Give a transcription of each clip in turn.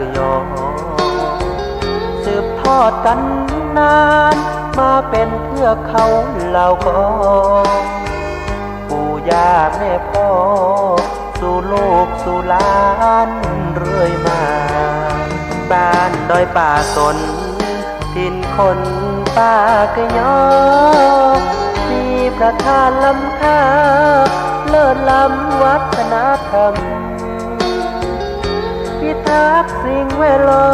กยอสืบทอดกันนานมาเป็นเทือกเขาเหล่ากอปู่ย่าแม่พ่อสู่ลูกสู่หลานเรื่อยมาบ้านดอยป่าสนถิ่นคนป่ากะยอมีประธานล้ำค่าเลิศล้ำวัฒนธรรมพิทักษ์สิ่งแวดล้อ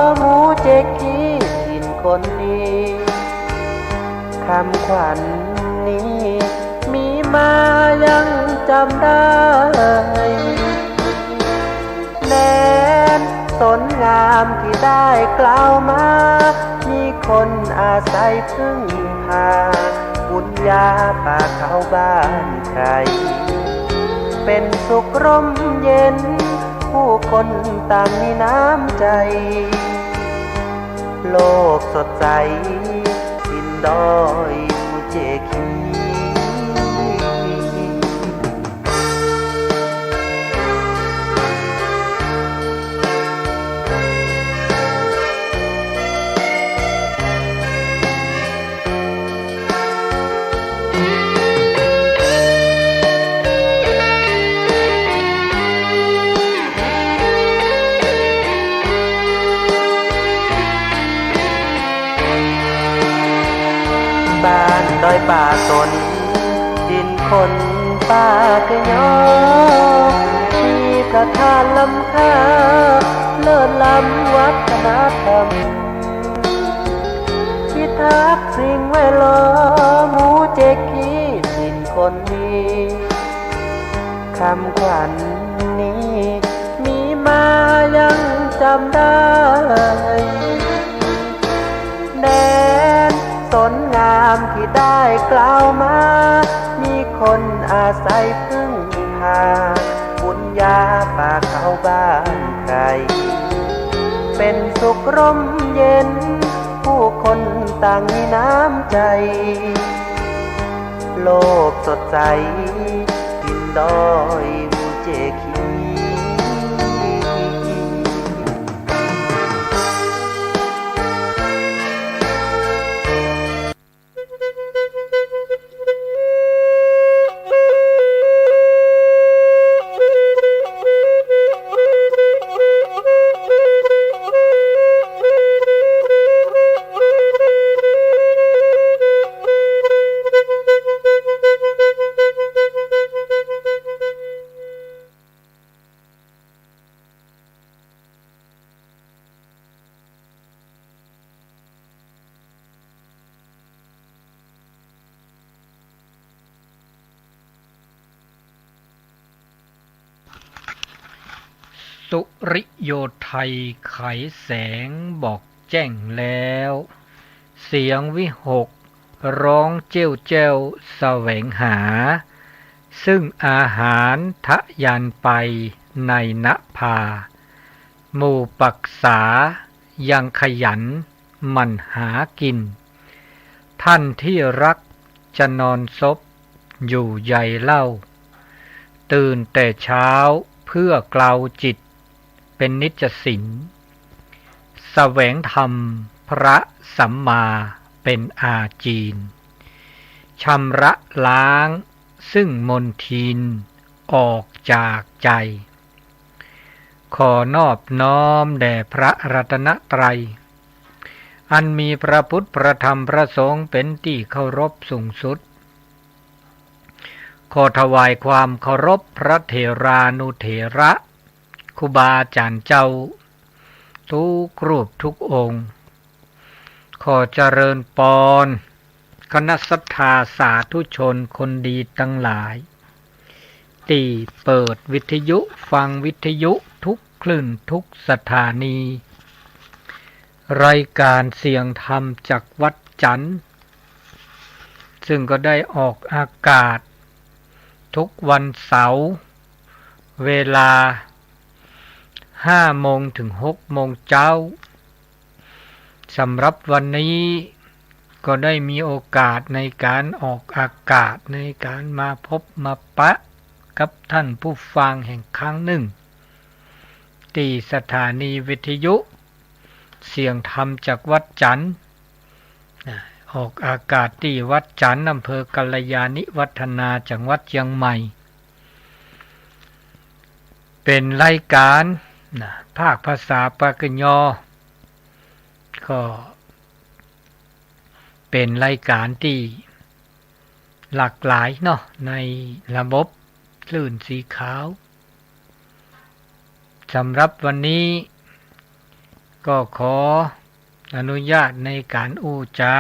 มหมู่เจกีถิ่นคนดีคำขวัญนี้มีมายังจำได้แน่นสนงามที่ได้กล่าวมามีคนอาศัยพึ่งพาบุญญาป่าเขาบ้านใครเป็นสุขร่มเย็นผู้คนต่างมีน้ำใจโลกสดใสสิ้นดอยมูเจคีบ้านดอยป่าสนดินคนป่ากะยอมีประธานล้ำค่าเลิศล้ำวัฒนธรรมพิทักษ์สิ่งแวดล้อมหมู่เจกีถิ่นคนดีคำขวัญนี้มีมายังจำได้แน่นสนงามที่ได้กล่าวมามีคนอาศัยพึ่งพาบุญญาป่าเขาบ้านใครเป็นสุขร่มเย็นผู้คนต่างมีน้ำใจโลกสดใสกินดอยมูเจคีสุริโยไทยไขแสงบอกแจ้งแล้วเสียงวิหกร้องเจ้าเจ้าแสวงหาซึ่งอาหารทะยานไปในนภาหมู่ปักษายังขยันมันหากินท่านที่รักจะนอนซบอยู่ใยเล่าตื่นแต่เช้าเพื่อเกลาจิตเป็นนิจสินแสวงธรรมพระสัมมาเป็นอาจีนชำระล้างซึ่งมลทินออกจากใจขอนอบน้อมแด่พระรัตนตรัยอันมีพระพุทธพระธรรมพระสงฆ์เป็นที่เคารพสูงสุดขอถวายความเคารพพระเถรานุเถระครูบาอาจารย์เจ้าทุกรูปทุกองค์ขอเจริญปอนคณะศรัทธาสาธุชนคนดีทั้งหลายที่เปิดวิทยุฟังวิทยุทุกคลื่นทุกสถานีรายการเสียงธรรมจากวัดจันทร์ซึ่งก็ได้ออกอากาศทุกวันเสาร์เวลา5 โมงถึง 6 โมงเช้าสำหรับวันนี้ก็ได้มีโอกาสในการออกอากาศในการมาพบมาปะกับท่านผู้ฟังแห่งครั้งหนึ่ง ตีสถานีวิทยุเสียงธรรมจากวัดจันทร์ออกอากาศที่วัดจันทร์อำเภอกัลยาณิวัฒนาจังหวัดเชียงใหม่เป็นรายการภาคภาษาปากยอก็เป็นรายการที่หลากหลายเนาะในระบบคลื่นสีขาวสำหรับวันนี้ก็ขออนุญาตในการอู้จา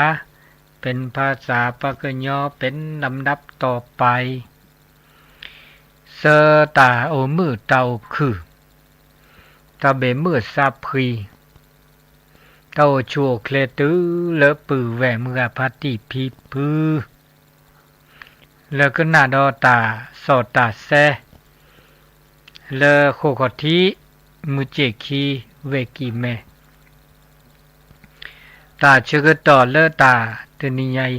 เป็นภาษาปากยอเป็นลำดับต่อไปเซอตาโอมือเตาคือตาเบมือซาพรีเต้าชัวเคลตื้อเลอะปือแหวมือพาติพีพือเลก็นาดอตาสอตาแซเลโคกทีมุเจคีเวกิเมตาชึกต่อเลตาตนิยัย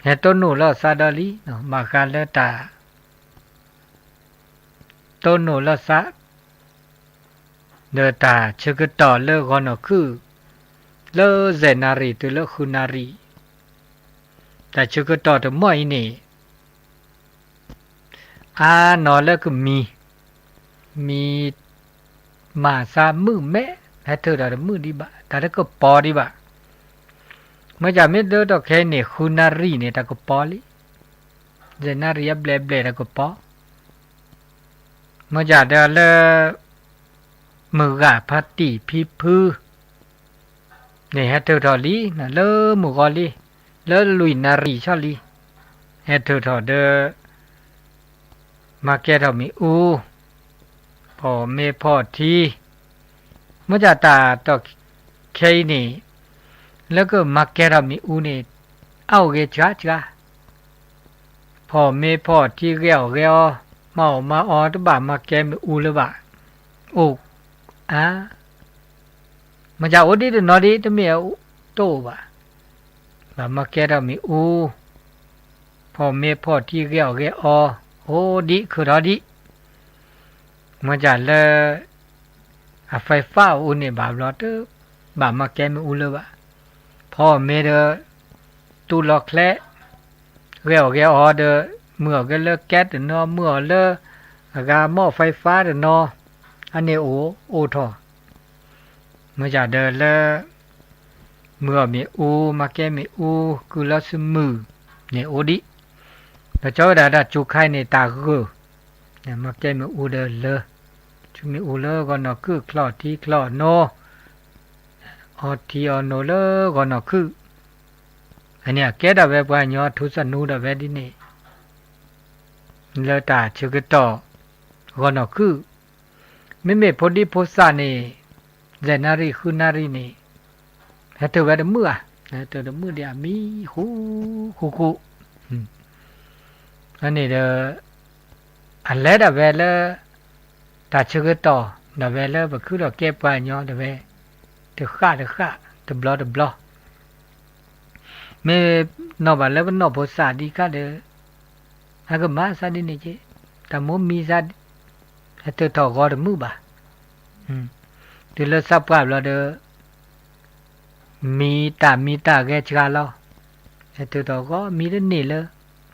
เฮตโนลซาดาลีมาคาเลตาโตโนลซาเดตาชึกต่อเลกอนคือเลเซนารีตุเลคุนารีแต่ชึกต่อตะม่อยนี่นอเลก็มีมาซามือแม่ให้เธอได้มือดีบะแต่ถ้าก็ปอดีบะเมื่อจะไม่เดินต่อแค่เนี่ยคุนารีเนี่ยแต่ก็ปอลิเจนารีเบลเบลแต่ก็ปอเมื่อจะเดินเลมือกะพัตติพิพือเนี่ยให้เธอทอลีนะเลมือกอลีเลลุยนารีชอลีให้เธอทอเดมาแก่ทอมีอูพ่อเมพ่อทีเมื่อจะตาต่อเคนี่แล้วก็มาแก่ทอมีอูนี่เอาเกจ้าพ่อเมพ่อที่เรียวเมามาออตบะมาแก่มีอูเลยบะโอ้มันจะโอดีตนอดีตเมียโตบะมาแก่ทอมีอูพ่อเมพ่อที่เรียวโอ้ดีคือรอดีมันจะเลไฟฟ้าอุนี่บาบลอเตอร์บามาแกมอุเลบะพ่อเมเดตูล็อกแคละเรียวออเดเมื่อก็เลิกแก๊สเนาะเมื่อเลิกกาหม้อไฟฟ้าเนาะอันนี้โอทอมันจะเดเลเมื่อมีอูมาแกมีอูคือละสมือเนี่ยโอดีแต่เจ้าดาจุกไข่ในตาคือเนี่ยมาแก้มีอูเดเลจุมีอูเลก็นอคือคลอทีคลอโนออทีอโนเลก็นอคืออันเนี้ยแกดาเวบว่าญอทุสนูดาเวดินี่เลตาชึกต่อก็นอคือไม่พอดีพอสานี่เจนารีคือนารีนี่ให้เธอเวดมือเธอเดมือเดียมีคูอันนี้อันแรกเวลตาชึกต่อเวลก็คือเราเก็บไว้ญอเวเดค่าเดบลอไม่นอบแล้วนอภาษาดีก็เดฮะก็มาซาดีนี่เจแต่มมีซาให้เธอถอก็เดมือบ่เดลซับกับเราเดมีตาแกชกาลอให้เธอถอก็มีเดนี่เลย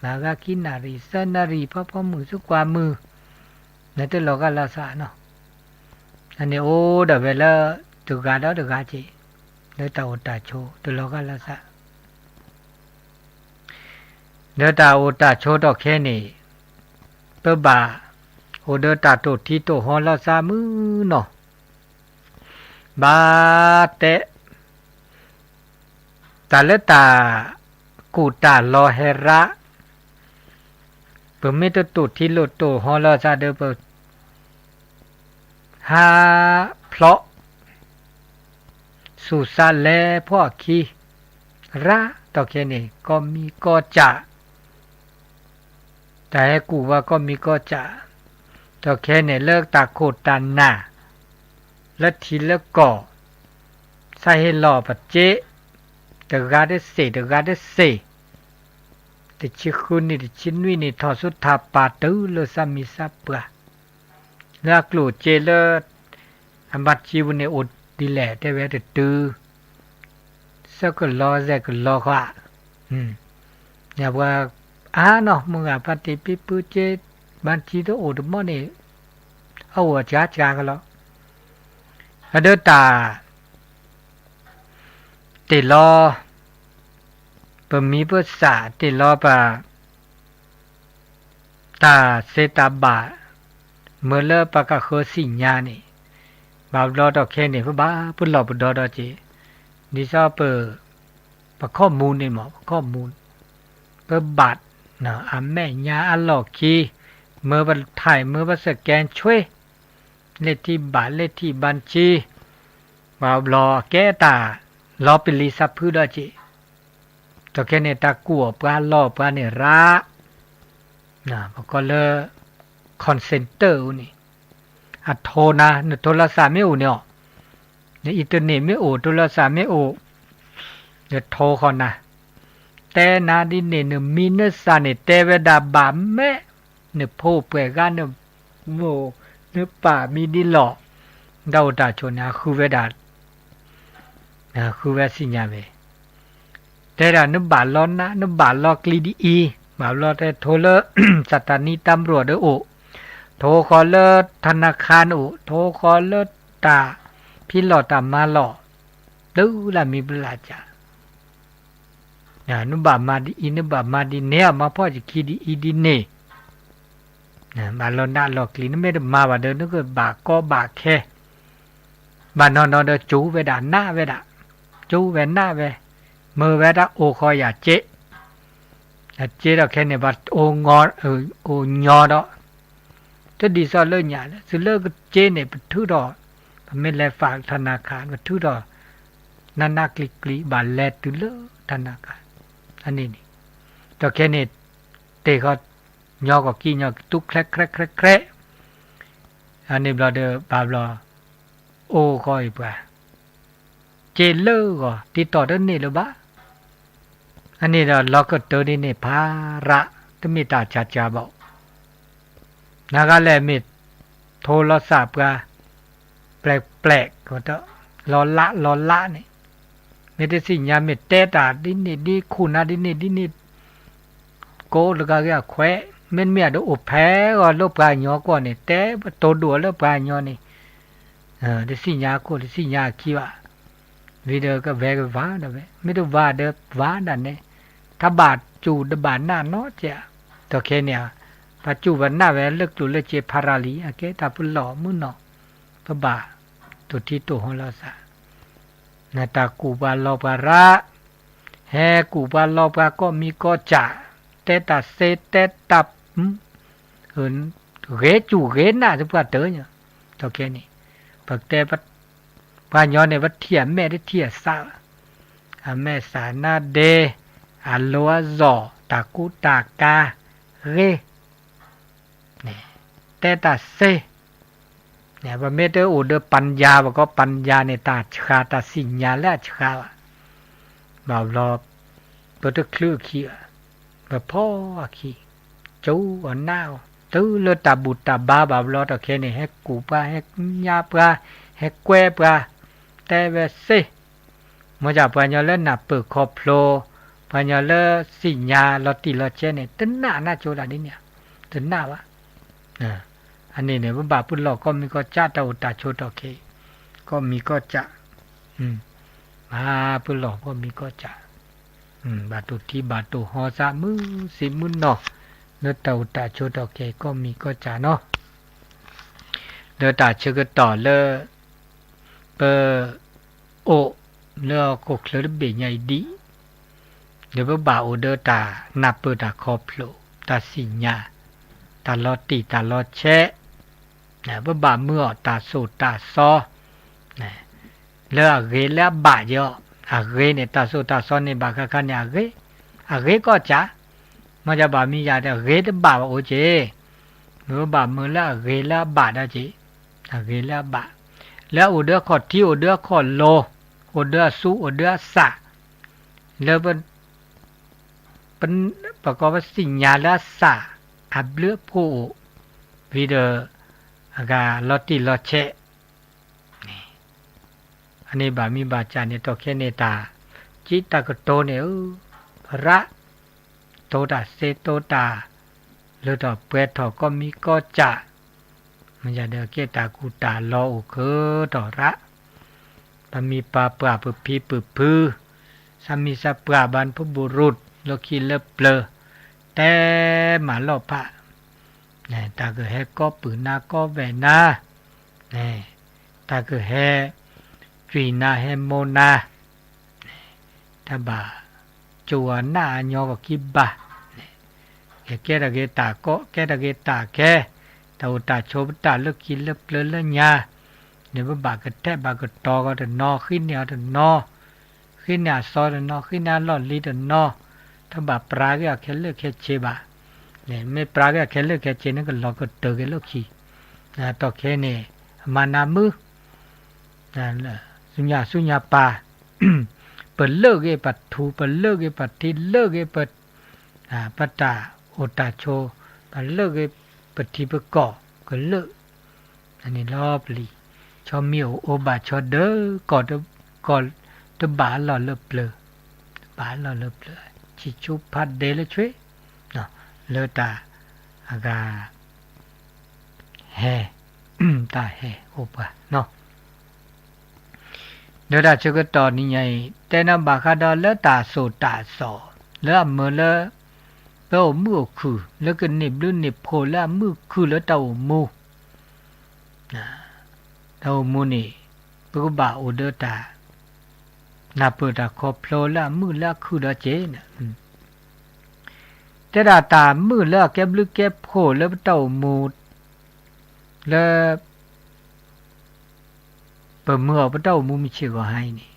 ลากากินารีสันนารีพ่อมือสุกว่ามือนั่นตัวเราก็ลาสาเนาะอันนี้โอ้เดี๋ยวเวลาตุกาดตุกาจีเดี๋ยวตาโอตาโชตัวเราก็ลาสาเดี๋ยวตาโอตาโชดอกแค่นี้เปิบ่าโอเดตาโตที่โตฮอลาสามือเนาะบาเตตาเลตากูตาลอเฮระเปิดไม่ตัวตุที่โลโตฮอลาซาเดเปิดหาเพราะสุสานแลพ่อคีระต่อแค่นี้ก็มีก็จะแต่ให้กูว่าก็มีก็จะต่อแค่นี้เลิกตาโคตานาและทีละก่อใส่ให้หล่อปัจเจเดกาเดเซแต่ชิคุนี่ชินวินี่ทอสุทธาปาตูเลซามิซาเปะ นักลูเจเลอันบัดชีวในอดดีแหละแต่เวทตือสักล้อแซกล้อขวาอย่าว่าเนาะมึงปฏิปิปุเจบัญชีตัวอดมอนี่เอาหัวจ้ากันแล้วเดตาติลอปมีภาษาติลอปะตาเซตาบาเมื่อเลปะกะโคสิญานี่บาลอดอกแค่นี่บ้าพุ่นหลอบุดอจีดิซาเปปะข้อมูลนี่หมอข้อมูลเปบัตรนะอันแม่ญาอัลลอคีเมื่อบันถ่ายเมื่อบันสแกนช่วยเลขที่บัตรเลขที่บัญชีบาลอแก้ตารอเป็นลิซาพื้นดอจีตอแค่นี่ตากัวปลาลอปลาเนี่ยระนะก็เลยคอนเซนเตอร์นี่โทรนะเนี่ยโทรศัพท์ไม่อูเนี่ยเนี่ยอินเทอร์เน็ตไม่อูโทรศัพท์ไม่อูเนี่ยโทรก่อนนะแต่นาดินเนี่ยมีเนื้อสารเนี่ยแต่เวลาบาแม่เนี่ยโพเปกันเนี่ยโมเนี่ยป่ามีดิหลอกดาวตาชนนะคือเวลาคือเวลาสิญญาเวแต่ละนึกบาล้อนนะนึกบาล้อกลีดีบาล้อแต่โทรเลยสถานีตำรวจเด้อโอโทรขอเลิศธนาคารโทรขอเลิศตาพี่หล่อตามมาหล่อดูละมีเวลาจ้ะนุบามาดีนุบามาดีเนี่ยมาพ่อจะคิดดีดีเนี่ยบาลอนน่าหลอกลีนไม่ได้มาว่าเดินนึกว่าบาก็บาแค่บานอนเดินจูเวดาหน้าเวดาจูเวหน้าเวเมื่อเวดาโอคอยอย่าเจ๊เราแค่เนี่ยว่าโองอโอยอดถ้าดีซอเลิกหยาแล้วสิเลิกเจเนี่ยเป็นทุดอไม่แลฝากธนาคารเป็นทุดอนันนักลิบาลแลตุเลิกธนาคารอันนี้นี่แต่แค่เนี่ยเตะเขายอก็กี้ยอตุกแครอันนี้เราเดือบาบลอโอ้ก็อีกว่าเจเลิกก็ติดต่อเดินนี่หรือบ้าอันนี้เราก็เจอนี่ภาระที่มีตาชาบอกนักแลมิดโทรศัพท์ก็แปลกก็ต้องรอละนี่ไม่ได้สิญญามิดเตตาดินี่ดีคุณดินี่โกแล้วก็แควเม่นเมียดอุแพ้ก็ลบกายอก่อนนี่แต่โตดัวลบกายอนี่ได้สิญญาโกได้สิญญาคิว่าวิดีโอก็แวกว่านะเว้ไม่ต้องว่าเด้อว่านั่นเนี่ยถ้าบาดจูดบาดหน้าเนาะจ้ะตัวแค่เนี่ยปัจจุบันหน้าแวเลิกตุเลเจพาราลีอะเกตาปุหล่อมื้อเนาะพระบาตุที่ตัวของเราซะนาตากูบาลอบาระแฮกูบาลอบาก็มีก็จะแต่ตาเซแต่ตับเรจูเรน่าจะว่าเตอเนี่ยตัวแค่นี้ปักแต่ปานยอในวัดเทียแม่ได้เทียซาแม่สานาเดอัลโลอะซอตากูตากาเรเนี่ยแต่ตาเซเนี่ยว่าเมเตอร์โอเดอปัญญาว่าก็ปัญญาในตาชาตาสิญญาและชาบ่าวรอเปิดคลื่นขี้แบบพ่อขี้จูอันน่าวตื้อเลือดตาบุตรตาบ้าบ่าวรอตะแค่นี้ให้กูปลาให้ยาปลาให้แควปลาแต่เวเซมาจากปัญญาเล่นหนับเปิดคอโพลปัญญาเล่นสิญญาลอติลอเจเนี่ยตึ้งหน้าโจดานี่เนี่ยตึ้งหน้าวะอันนี้เนี่ยว่าบาปุลหลอกก็มีก็จ้าตาอุตาโชตโอเคก็มีก็จะมาปุลหลอกก็มีก็จะบาตุที่บาตุหอซามือสิมุนเนาะเนตาอุตาโชตโอเคก็มีก็จะเนาะเนตาเชกต่อเลเปโอเลก็เคลเบใหญ่ดีเดี๋ยวบ่าโอเดตานับเปตาคอโพลตาสิญญาตาลอติตาลอแชะบ่บาเมื่อตาโซตาซอเลเรและบาเยอะเรเนี่ยตาโซตาซอเนี่ยบาคันเนี่ยเรก็จ้ะมันจะบามียาแต่เรตบาโอเจเมื่อบาเมื่อละเรและบาได้จีเรและบาแล้วโอเดอขอที่โอเดอขอโลโอเดอสูโอเดอสะแล้วเป็นประกอบสิญญาและสะอับเลือผู้วิเดอ ากาลอติลอเชนี่อันนี้บามีบาจาเนี่ยตอแค่เนตาจิตตากโตเนี่ยพระโตตาเซโตตาหรือต่อเปรตถอก็มีก็จะมันจะเดเกตากูตาลออุคือต่อระปมีปาปราปพีปพือสามีสัปราบันพบุรุษโลกีเลเปลแต่หมาลอพะเนี่ยตาเกเฮก็ปืนนาก็แวนาเนี่ยตาเกเฮจีนาเฮโมนาตาบาจัวหน้าญอก็กิบะแกตะเกตาก็แกตะเกตาแกตาอุตาโชบตาเลิกกินเลิกเปลือเลิกยาเนี่ยบากกแทบบากกตอก็จะนอขึ้นเนี่ยจะนอขึ้นเนี่ยซอจะนอขึ้นเนี่ยหลอดลีจะนอถ้าบาปราก็แค่เลิกแค่เชบะเนี่ยไม่ปราก็แค่เลิกแค่เชนั่นก็หลอกก็เตอกันเลิกขี้นะต่อแค่เนี่ยมานามือนะสุญญาปาเปิดเลิกเอปัตถูเปิดเลิกเอปัตทีเลิกเอปัตปัตตาโอตาโชเปิดเลิกเอปัตทีปกอก็เลิกอันนี้รอบลีชอมีโอบาชอเดอกอดตบาลอเลเปลบาลอเลเปลชิชุพัดเดลช่วยเนาะเลตาอากาแฮตาแฮโอบาเนาะเดี๋ยวจะก็ตอนนี้ไงแต่นบาคาดอเลตาโซตาสอแล้วเมื่อแล้วมือคือแล้วก็นิบหรือนิบโพแล้วมือคือแล้วเต้ามูนะเต้ามูนี่ปกบ่าโอเดตานาเปิดตาคอโผล่แล้วมือแล้วคือแล้วเจนะแต่ตามือแล้วแก็บหรือแก็บโพแล้วเต้ามูแล้วเปิดมือเอาเต้ามูมีชื่อก็ให้นี่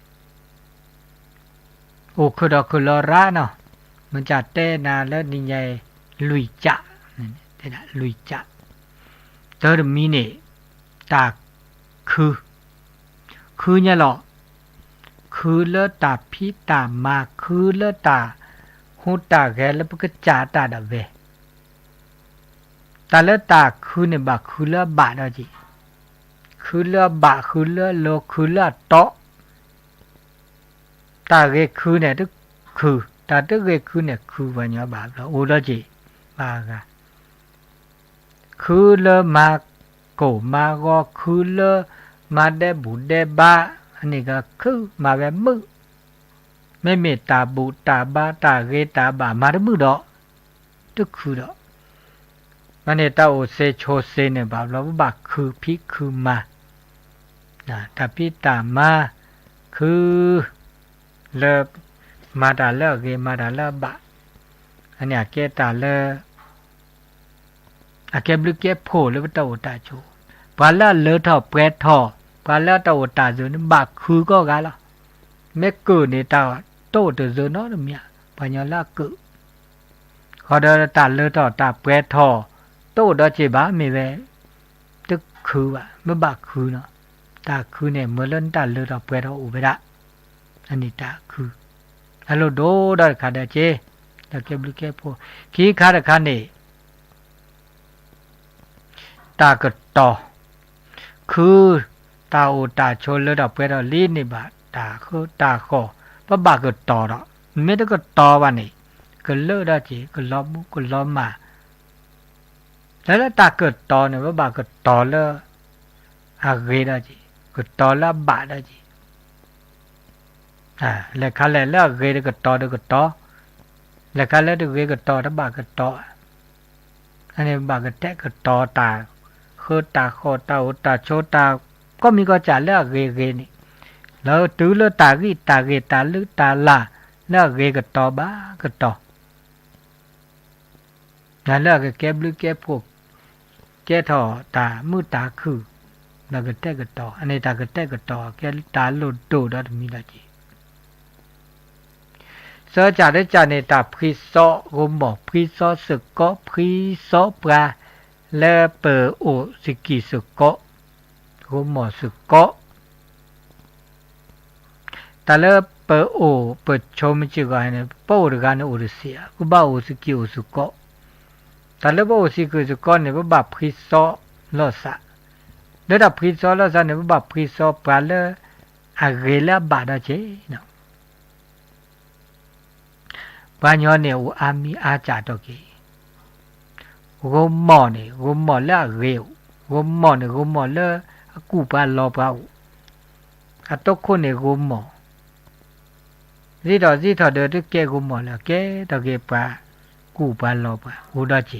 โอ้คือดอกคือลอระเนาะมันจะเต้นาแล้วนี่ไงลุยจะนั่นเต้นะลุยจะเตอร์มีนี่ตาคือเนี่ยหรอคือเลตาพิตามาคือเลตาหูตาแกแล้วก็จ่าตาดาเวตาเลตาคือเนี่ยบาคือเลบาดอจิคือเลบาคือเลโลคือเลโตตาเกคือเนี่ยตึกคือตาตึกเกคือเนี่ยคือวันนี้บาแล้วโอ้ละจิบากะคือเลมาโกมาก็คือเลมาเดบุเดบาอันนี้ก็คือมาแบบมือไม่เมตตาบุตาบาตาเกตาบามาดมือดอกตึกคือดอกมันเนี่ยตาโอเซโชเซเนี่ยบาแล้วบาคือพิคือมานะตาพิตามาคือเลมาดาเลเกมาดาเลบะอันนี้เกตาเลอาเก็บลึกเก็บโผล่แล้วตาโอตาโชปาละเลทอเปรทอปาละตาโอตาโซนบะคือก็กาละเมกือนี่ตาโตเตโซนอเมียปัญญาละกึขอเดตาเลทอตาเปรทอโตดอเจบามีเวตึกคือว่ะเมื่อบะคือเนาะตาคือเนี่ยเมื่อเล่นตาเลทอเปรทออุเบดะอันนี้ตาคือฮัลโหลโดดอคาเดเจตะเก็บลึกเก็บโผขี้คาดคันนี่ตากตอคือตาโอตาโชเลดอกเปรลีนี่บาตาคือตาคอปะบากตอดอกไม่ได้ก็ตอวะนี่ก็เลดอจิก็ล้อมก็ล้อมมาแล้วตาเกิดตอเนี่ยปะบากตอเลอาเกดอจิก็ตอละบาดอจิแล้วคันแล้วเกดก็ตอดก็ตอแล้วคันแล้วเกดก็ตอตะบากตออันนี้บากแตะก็ตอตาคือตาคอตาโอตาโชตาก็มีก็จะเลือกเกนี่แล้วตื้อเลือกตากีตาเกตาลึกตาลาเลือกเกก็ต่อบ้าก็ต่อนั่นเลือกแก็บลึกแก็บพวกแก่ท่อตามือตาคือแล้วก็แตะก็ต่ออันนี้ตาก็แตะก็ต่อแก่ตาโลดโดดอมีละจีเสจาได้จาในตาพริโซกมบอกพริโซสึกก็พริโซปลาและเปอโอสิกิสุโกะโกมอสุโกะแต่ละเปอโอเปิดชมจิกายเนี่ยเป้าดกันโอริเซียกูบ้าโอสิกิโอสุโกะแต่ละบ้าโอสิกิสุโกะเนี่ยบ้าพริโซลอสะ เดี๋ยวพริซอแล้วซะเนี่ยบ่พริซอปลาเลอะเกลบาดาเจเนาะปะญอเนี่ยอูอามีอาจาตอเกโกมอเนี่ยโกมอละเกโกมอเนี่ยโกมอละกูปาลอปาอะตอคุเนี่ยโกมอziถอเดตแกโกมอละแกตอเกปากูปาลอปาอูดาเจ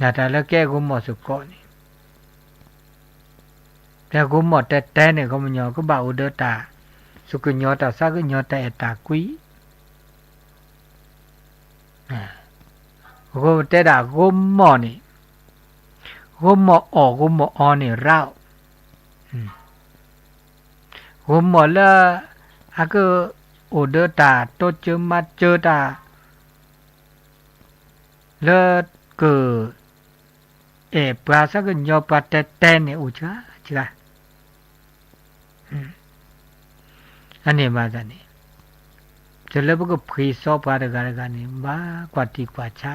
นาตาละแกโกมอสุกอนี่แต่โกมอแต่เนี่ยก็มันญอก็บ่าอูเดตาสุกญอตาซะกญอตาเอตากุยโกเตดาโกมอนี่โกมออโกมออนี่ราวโกมอละอะก็อูเดตาโตเจมาเจตาละก็ปราซะกญอปาแต่เนี่ยอูจ้าจ้าอันนี้มาซะนี่จะเลบก็พรีซอปาดะกะนี่บากว่าติกว่าชะ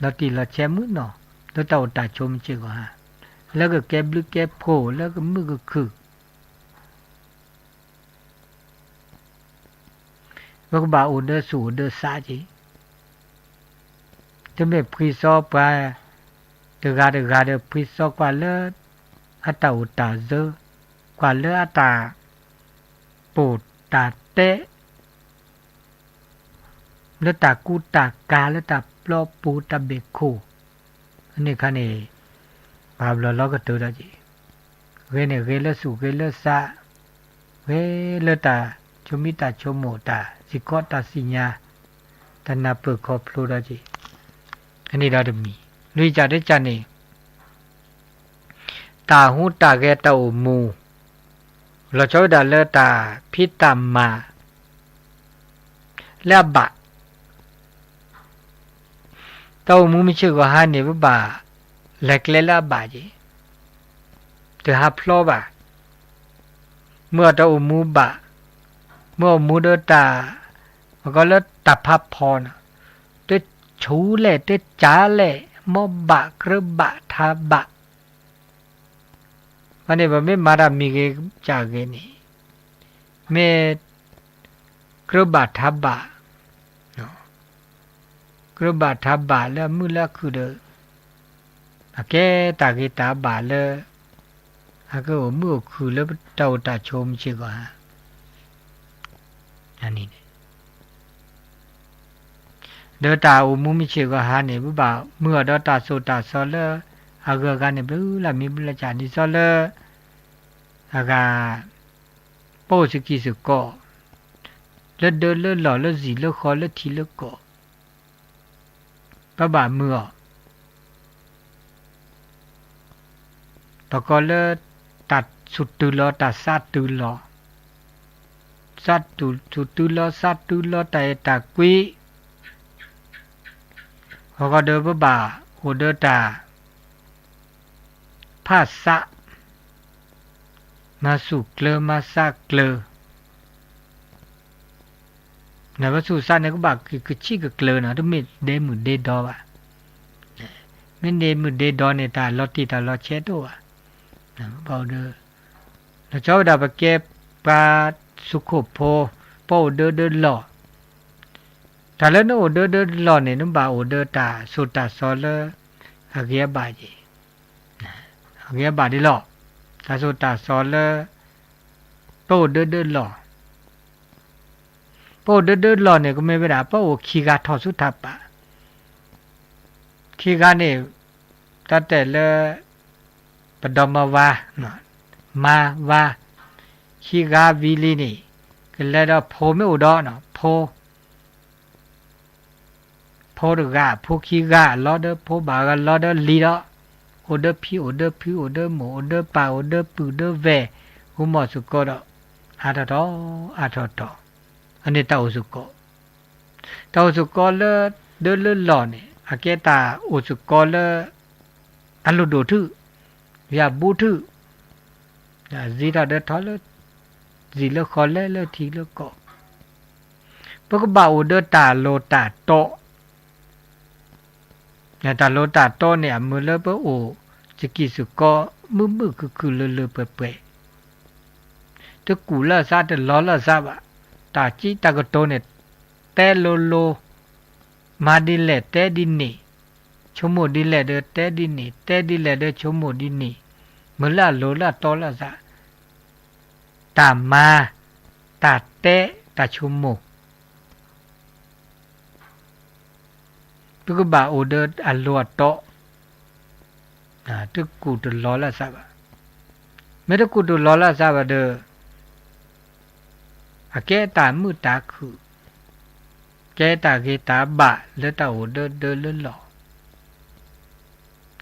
ลอติลอเชมุเนาะลอตาตาชมจิกว่าแล้วก็แกบลึกแกโพแล้วก็มือก็คือว่าก็บาอูเดสูเดซาจิจะไม่พรีซอปาดะกะพรีซอกว่าเลอะตาอุตาเซกว่าเลอะตาปูตาเตแล้วตากูตากาแล้วตาปลอปูตาเบโคอันนี้คันนี้บาบลอก็ตัวละจีเวเนี่ยเวละสุเวละซาเวละตาชุมิตาชโมตาสิกอตาสิญาตนาเปขอพลูละจีอันนี้เราจะมีลุยจาได้จานี่ตาหูตาแกตาอมูเราชอบดาเลตาพิตามมาแล้วบะตาอมูไม่เชื่อว่าหาเนี่ยบ่าเล็กเล่ละบาจีแต่หาพลอบะเมื่อตาอมูบะเมื่ออมูเดตามันก็เลิตาพับพรเตชูเล่เตจ้าเล่มอบะกระบะทาบะวันนี้ว่าไม่มารามีเกจากเกนี่ไม่กระบะทับบะกระบะทับบะแล้วมือละคือเดอแกตาเกตาบะแล้วอาก็มือคือแล้วเต่าตาชมชิกว่าอันนี้เดอตาอุมุมิชิกว่าหาเนี่ยบ่าเมื่อดอตาโซตาซอเลอาก็กันเนี่ยบลูละมีบลจานิซอเลอากาโปสกิสก็แล้วเดินแล้วหล่อแล้วสีแล้วคอแล้วทีแล้วก็บ่าเมื่อตะก็แล้วตัดสุดตุลอตัดสัตตุลอสัตตุสุดตุลอสัตตุลอตาตากุยเขาก็เดินบ่าโอเดตาภาษะมาสุเกลมาซาเกลนะว่าสุซาเนี่ยก็บอกคือชิกเกลนะต้องมีเดมือเดดอวะไม่เดมือเดดอเนี่ยตาลอติตาลอเชตัวนะบอกเด้อแล้วเจ้าดาบเก็บปลาสุขโพโปเดอหล่อแต่แล้วโนเดอหล่อเนี่ยนุ่มบ่าโอเดอตาสุตาซอเลอาเกียบาจีอาเกียบาดีหล่อตาสุตาซอเลโปเดอหล่อโปเดอหล่อเนี่ยก็ไม่เป็นไรเพราะว่าขี้กาทอสุทับปะขี้กาเนี่ยตั้งแต่ละปดมาวามาว่าขี้กาวิลีนี่ก็แล้วโพไม่อุดอเนาะโพดกาโพขี้กาลอเดอโพบากาลอเดอลีดอโอเดอพีโอเดอพีโอเดอหมูโอเดอปาโอเดอปูเดอเวหุมอสุโกดอาทออันนี้ตาอุสุโกเลเดอเลหล่อเนี่ยอาเกตาอุสุโกเลอัลลุโดทึยาบูทึจีดาเดทอเลจีเลคอเลทีเลก็ปกบ่าอุเดตาโลตาโต เนี่ยตาโลตาโตเนี่ยมือเลเปโอจะกิสุก็มือคือเลเปตะกูละซาตะล้อละซาบะตาจิตากโตเนี่ยแต่โลมาดิเลแต่ดินี่ชโมดิเลเดแต่ดินี่แต่ดิเลเดชโมดินี่มือละโลละโตละซาตามาตาแต่ตาชโมตุกบะโอเดอัลโลโตตึกกูตุล้อละซาบะไม่ตึกกูตุล้อละซาบะเดอแกตามือตาคือแกตาเกตาบะเลตาโอเดเลหล่อ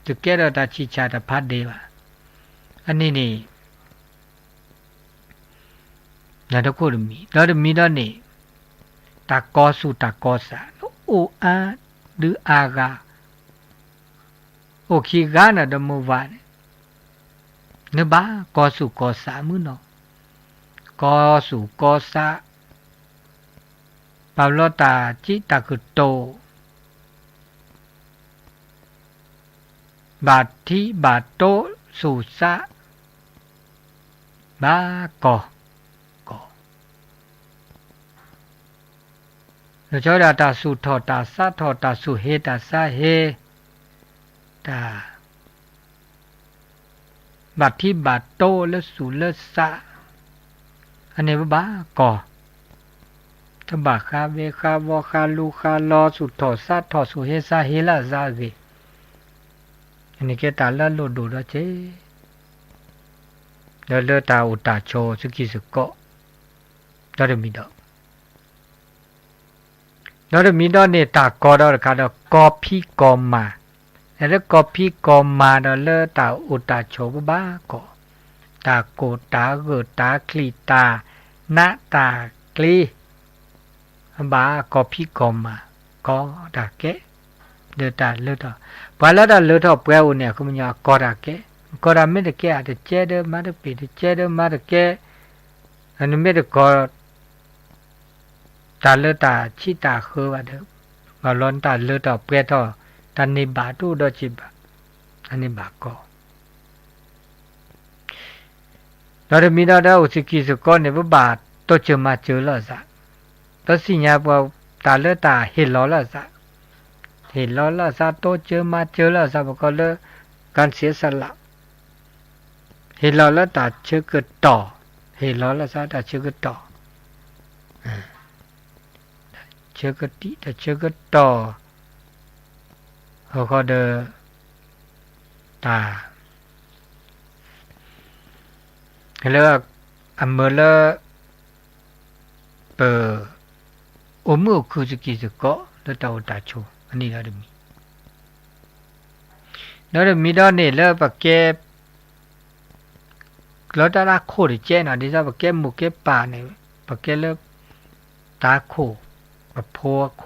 จะแกเราตาชิชาตาพัดเดวะอันนี้นี่นาตะโคดมีแล้วมีดอนี่ตากอสุตากอสาโออาหรืออากาโอคีกานะดมวานเนบากอสุกอสามือเนาะกอสุกอสาปาโลตาจิตาคุโตบาทิบาโตสุสะบากอเราจะได้ตาสุทอตาสะทอตาสุเฮตาสะเฮตาบัดที่บาโตและสุเลสะอันนี้บ้ากอตบาคาเวคาวอคาลูคาลอสุทอสะทอสุเฮสะเฮละซาเวอันนี้แกตาละโลดูละเจเดลตาอุตาโชสุกิสุโกดอมีดอแล้วมีดอเนี่ยตากอดอคาดอกอพีกอมาแล้วกอพีกอมาดอเลตาอุตาโชบ้ากอตาโกตาเกตาคลีตานะตากลีบ้ากอพีกอมากอตาเกเดตาเลตาปาลดาเลตาเปวเนี่ยคุมญากอตาเกกอดาเมตเกอะเจเดมาเดปีเจเดมาเดเกอันเมตกอตาเลตาชิตาเขวะเดบาลอนตาเลตาเปตอตานิบาตุดอจิบะอันนี้บากอแล้วมีดาดาอุสิกิสกอเนี่ยบาตอเจมาเจอละซะตอสิญาปอตาเลตาเฮลอละซะเฮลอละซะตอเจมาเจอละซะบกอเลการเสียสละเฮลอละตาเชกต่อเฮลอละซะตาเชกต่อเชกติตาเชกต่อเขาก็เดตาแล้วอเมเลเปอมุคุสกิสโกแล้วตาอุตาโชอันนี้แล้วมีแล้วมีดอเนี่ยแล้วปะแกแล้วตาละโคดิเจนะดิซะปะแกมุเกปาเนี่ยปะแกแล้วตาโคปะโพโค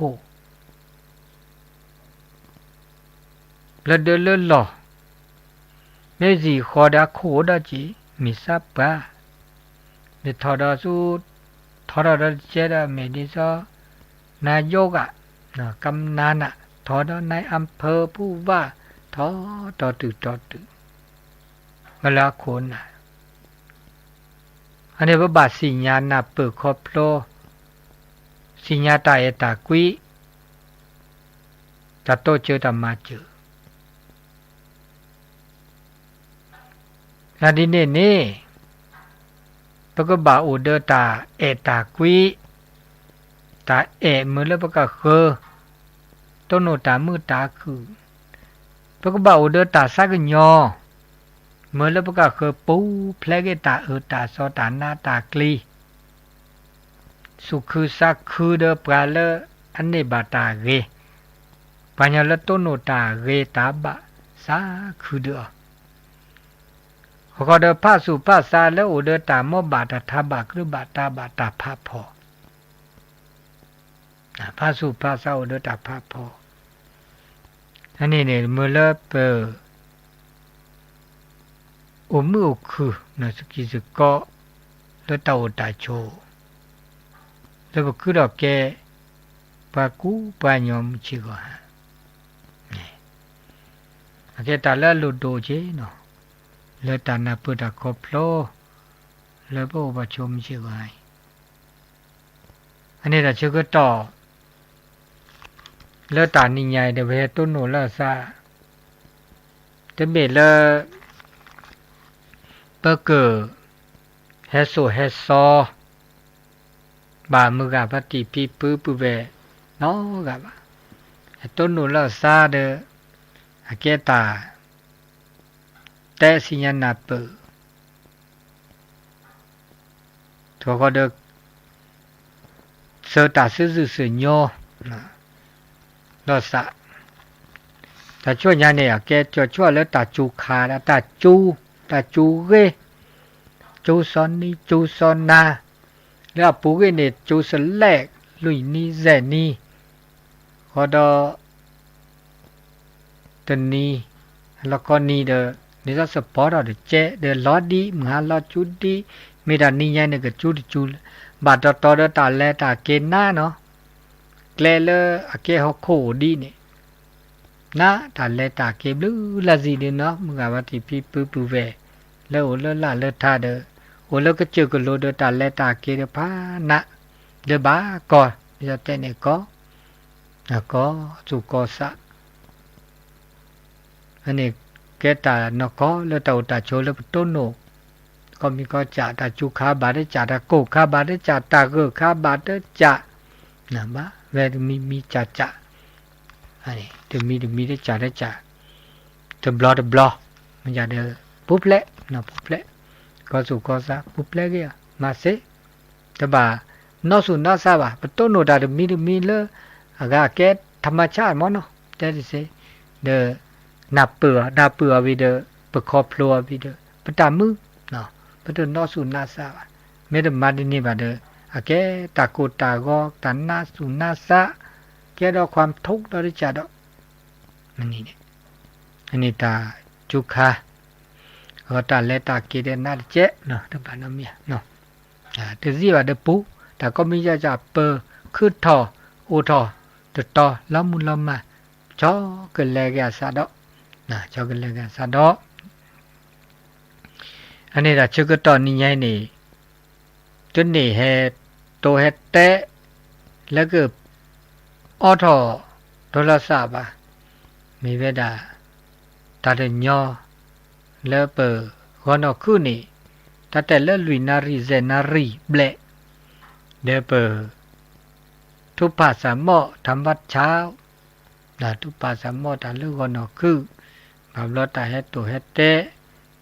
แล้วเดลลอเมจิขอดาโคดาจิมิซาปะเมทอดาสุทอดาเจดาเมดิซานายกะนะกำนันอะทอดานายอำเภอผู้ว่าทอตอตึเวลาคนน่ะอันนี้ว่าบาสิญญาณเปิดครอบโลสิญญาตาเอตากุยตะโตเจอตามาเจอนาดิเน่ปะก็บาอุเดตาเอตากุยตาเอมือแล้วปะก็คือต้นโนตามือตาคือปะก็บาอุเดตาสักญอเมื่อแล้วปะก็คือปูเพลกตาตาซอตานาตากลีสุคือสักคือเดปลาเลอันนี้บาตาเกปัญญาละต้นโนตาเกตาบะสาคือเดอเขาเดพาสุภาษาแล้วอุเดตามอบาตทาบะหรือบาตาพาพอพาสุภาษาอุเดตาพาพออันนี้เนี่ยเมื่อละเปอมือคือนะสกิสก็แล้วตาอุตาโชแล้วก็คือดอกแกปากูปายอมชิกฮะ เกตาละลุดโดเจเนาะเลตานาปุตตะคอพโลเลโบปะชุมชิวายอันนี้ละชื่อก็ต่อเลตานิยายเดเวตุโนละซาเตเบเลเปเกอร์เฮโซเฮซอบามุกะปฏิปิปุปุเวเนาะกะบะตุโนละซาเดอเกตาแต่สิญนาเปตัวก็เดเสตาซึซึญอลอสะแต่ช่วยญาเนี่ยแกช่วยแล้วตาจูคาแล้วตาจูเรจูซอนนี่จูซอนนาแล้วปูเรเนี่ยจูสแลกลุยนี่แซนี่ก็ดอตนี้แล้วก็นี่เดนี่จะสปอร์ตเดเจเดลอดีมหาลอจุดีมีดานี่ยันเนี่ยก็จูบาดตอเดตาแลตาเกน่าเนาะแกลเลอเกฮอโคดีเนี่ยนะตาเลตาเกบลูลาซีเดเนาะมึงกะว่าที่พี่ปูเวแล้วโอเลละเลทาเดโอเลก็เจอกโลเดตาเลตาเกเดพานะเดบากอจะเตเนกอสุกอสะอันนี้แกตานกอแล้วตาโชแล้วต้นโนก็มีก็จะตาจุคาบาดจะตาโกคาบาดจะตาเกคาบาดจะนะบะเวมีจะอันนี้เดมีได้จะเดบลอมันจะเดปุ๊บเละนะปุ๊บเละก็สุก็ซะปุ๊บเละเกียมาเสตบานอสุนอซาบะปต้นโนดาเดมีเลอากาแกธรรมชาติมอเนาะแต่ดิเซเดนาเปือวิเดปะคอพลัววิเดปตามือเนาะปต้นนอสุนาซาบะเมดมาดินี่บาเดอาแกตาโกตากอตันนาสุนาซาแกดอกความทุกข์ดอกจะดอกมันนี่เนี่ยอันนี้ตาจุคาก็ตาเลตาเกเดนาเจเนาะตบานเมียเนาะตะซีบาเดปูแต่ก็มีจะเปอคือทอโอทอตอละมุลมาจอกันเลกะซาดอกนะจอกันเลกะซาดอกอันนี้ละชื่อก็ตอนนี้ไงนี่จนนี่เฮโตเฮเตแล้วก็ออทอโทรศัพท์อ่ะมีเวดาตาเดญอแล้วเปอขอนอคือนี่ตาแต่ละลุยนารีเซนารีเบลเดเปอทุปาสามอทำวัดเช้าทุปาสามอตาลึกขอนอคือแบบรถตาเฮโตเฮเต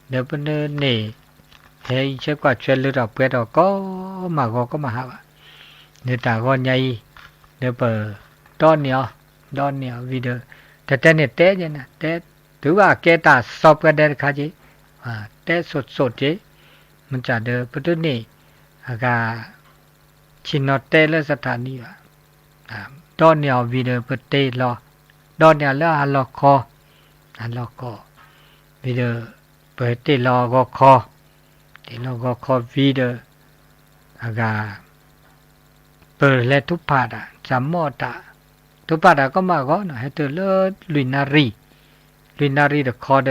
เดเปเนนี่เฮเชกว่าช่วยลือดอกเปดอกก็มาหาเนตาก็ใหญ่เดเปอดอนเนี่ยวิดีโอแต่เนี่ยเตะเนี่ยนะเตะถือว่าแกตาสอบกันได้ค่ะจีเตะสดจีมันจะเดปตุนี่อากาชินอเตะและสถานีว่าดอนเนี่ยวิดีโอเปเตะรอดอนเนี่ยแล้วฮัลโหลคอวิดีโอเปเตะรอก็คอเตะรอก็คอวิดีโออากาเปิดและทุกภาษาจำหมดทุกภาษาก็มาก็นะให้เธอเลิศลุยนารีเดคอเด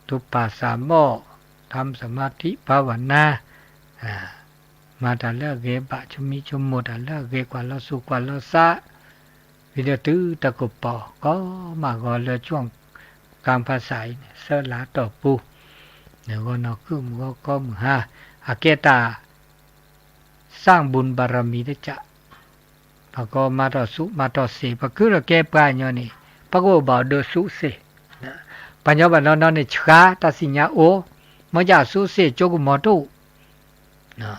ทุกภาษาหม้อทำสมาธิภาวนามาแต่เลิกเก็บะชุมิชุมหมดแต่เลิกเก็บกว่าเราสุกว่าเราซะวิดีโอตื้อตะกุปอก็มาก็เลยช่วงการภาษาเนี่ยเสลาต่อปูเดี๋ยวก็นอกคือมันก็มือฮะอาเกตาสร้างบุญบารมีได้จะพอก็มาต่อสุมาต่อเสพคือเราแก้ปลายเนาะนี่พก็บ่าวเดสุเสปัญญาบันนอนนี่ชาตาสิญาโอมะยาสุเสโจกุมอตุนะ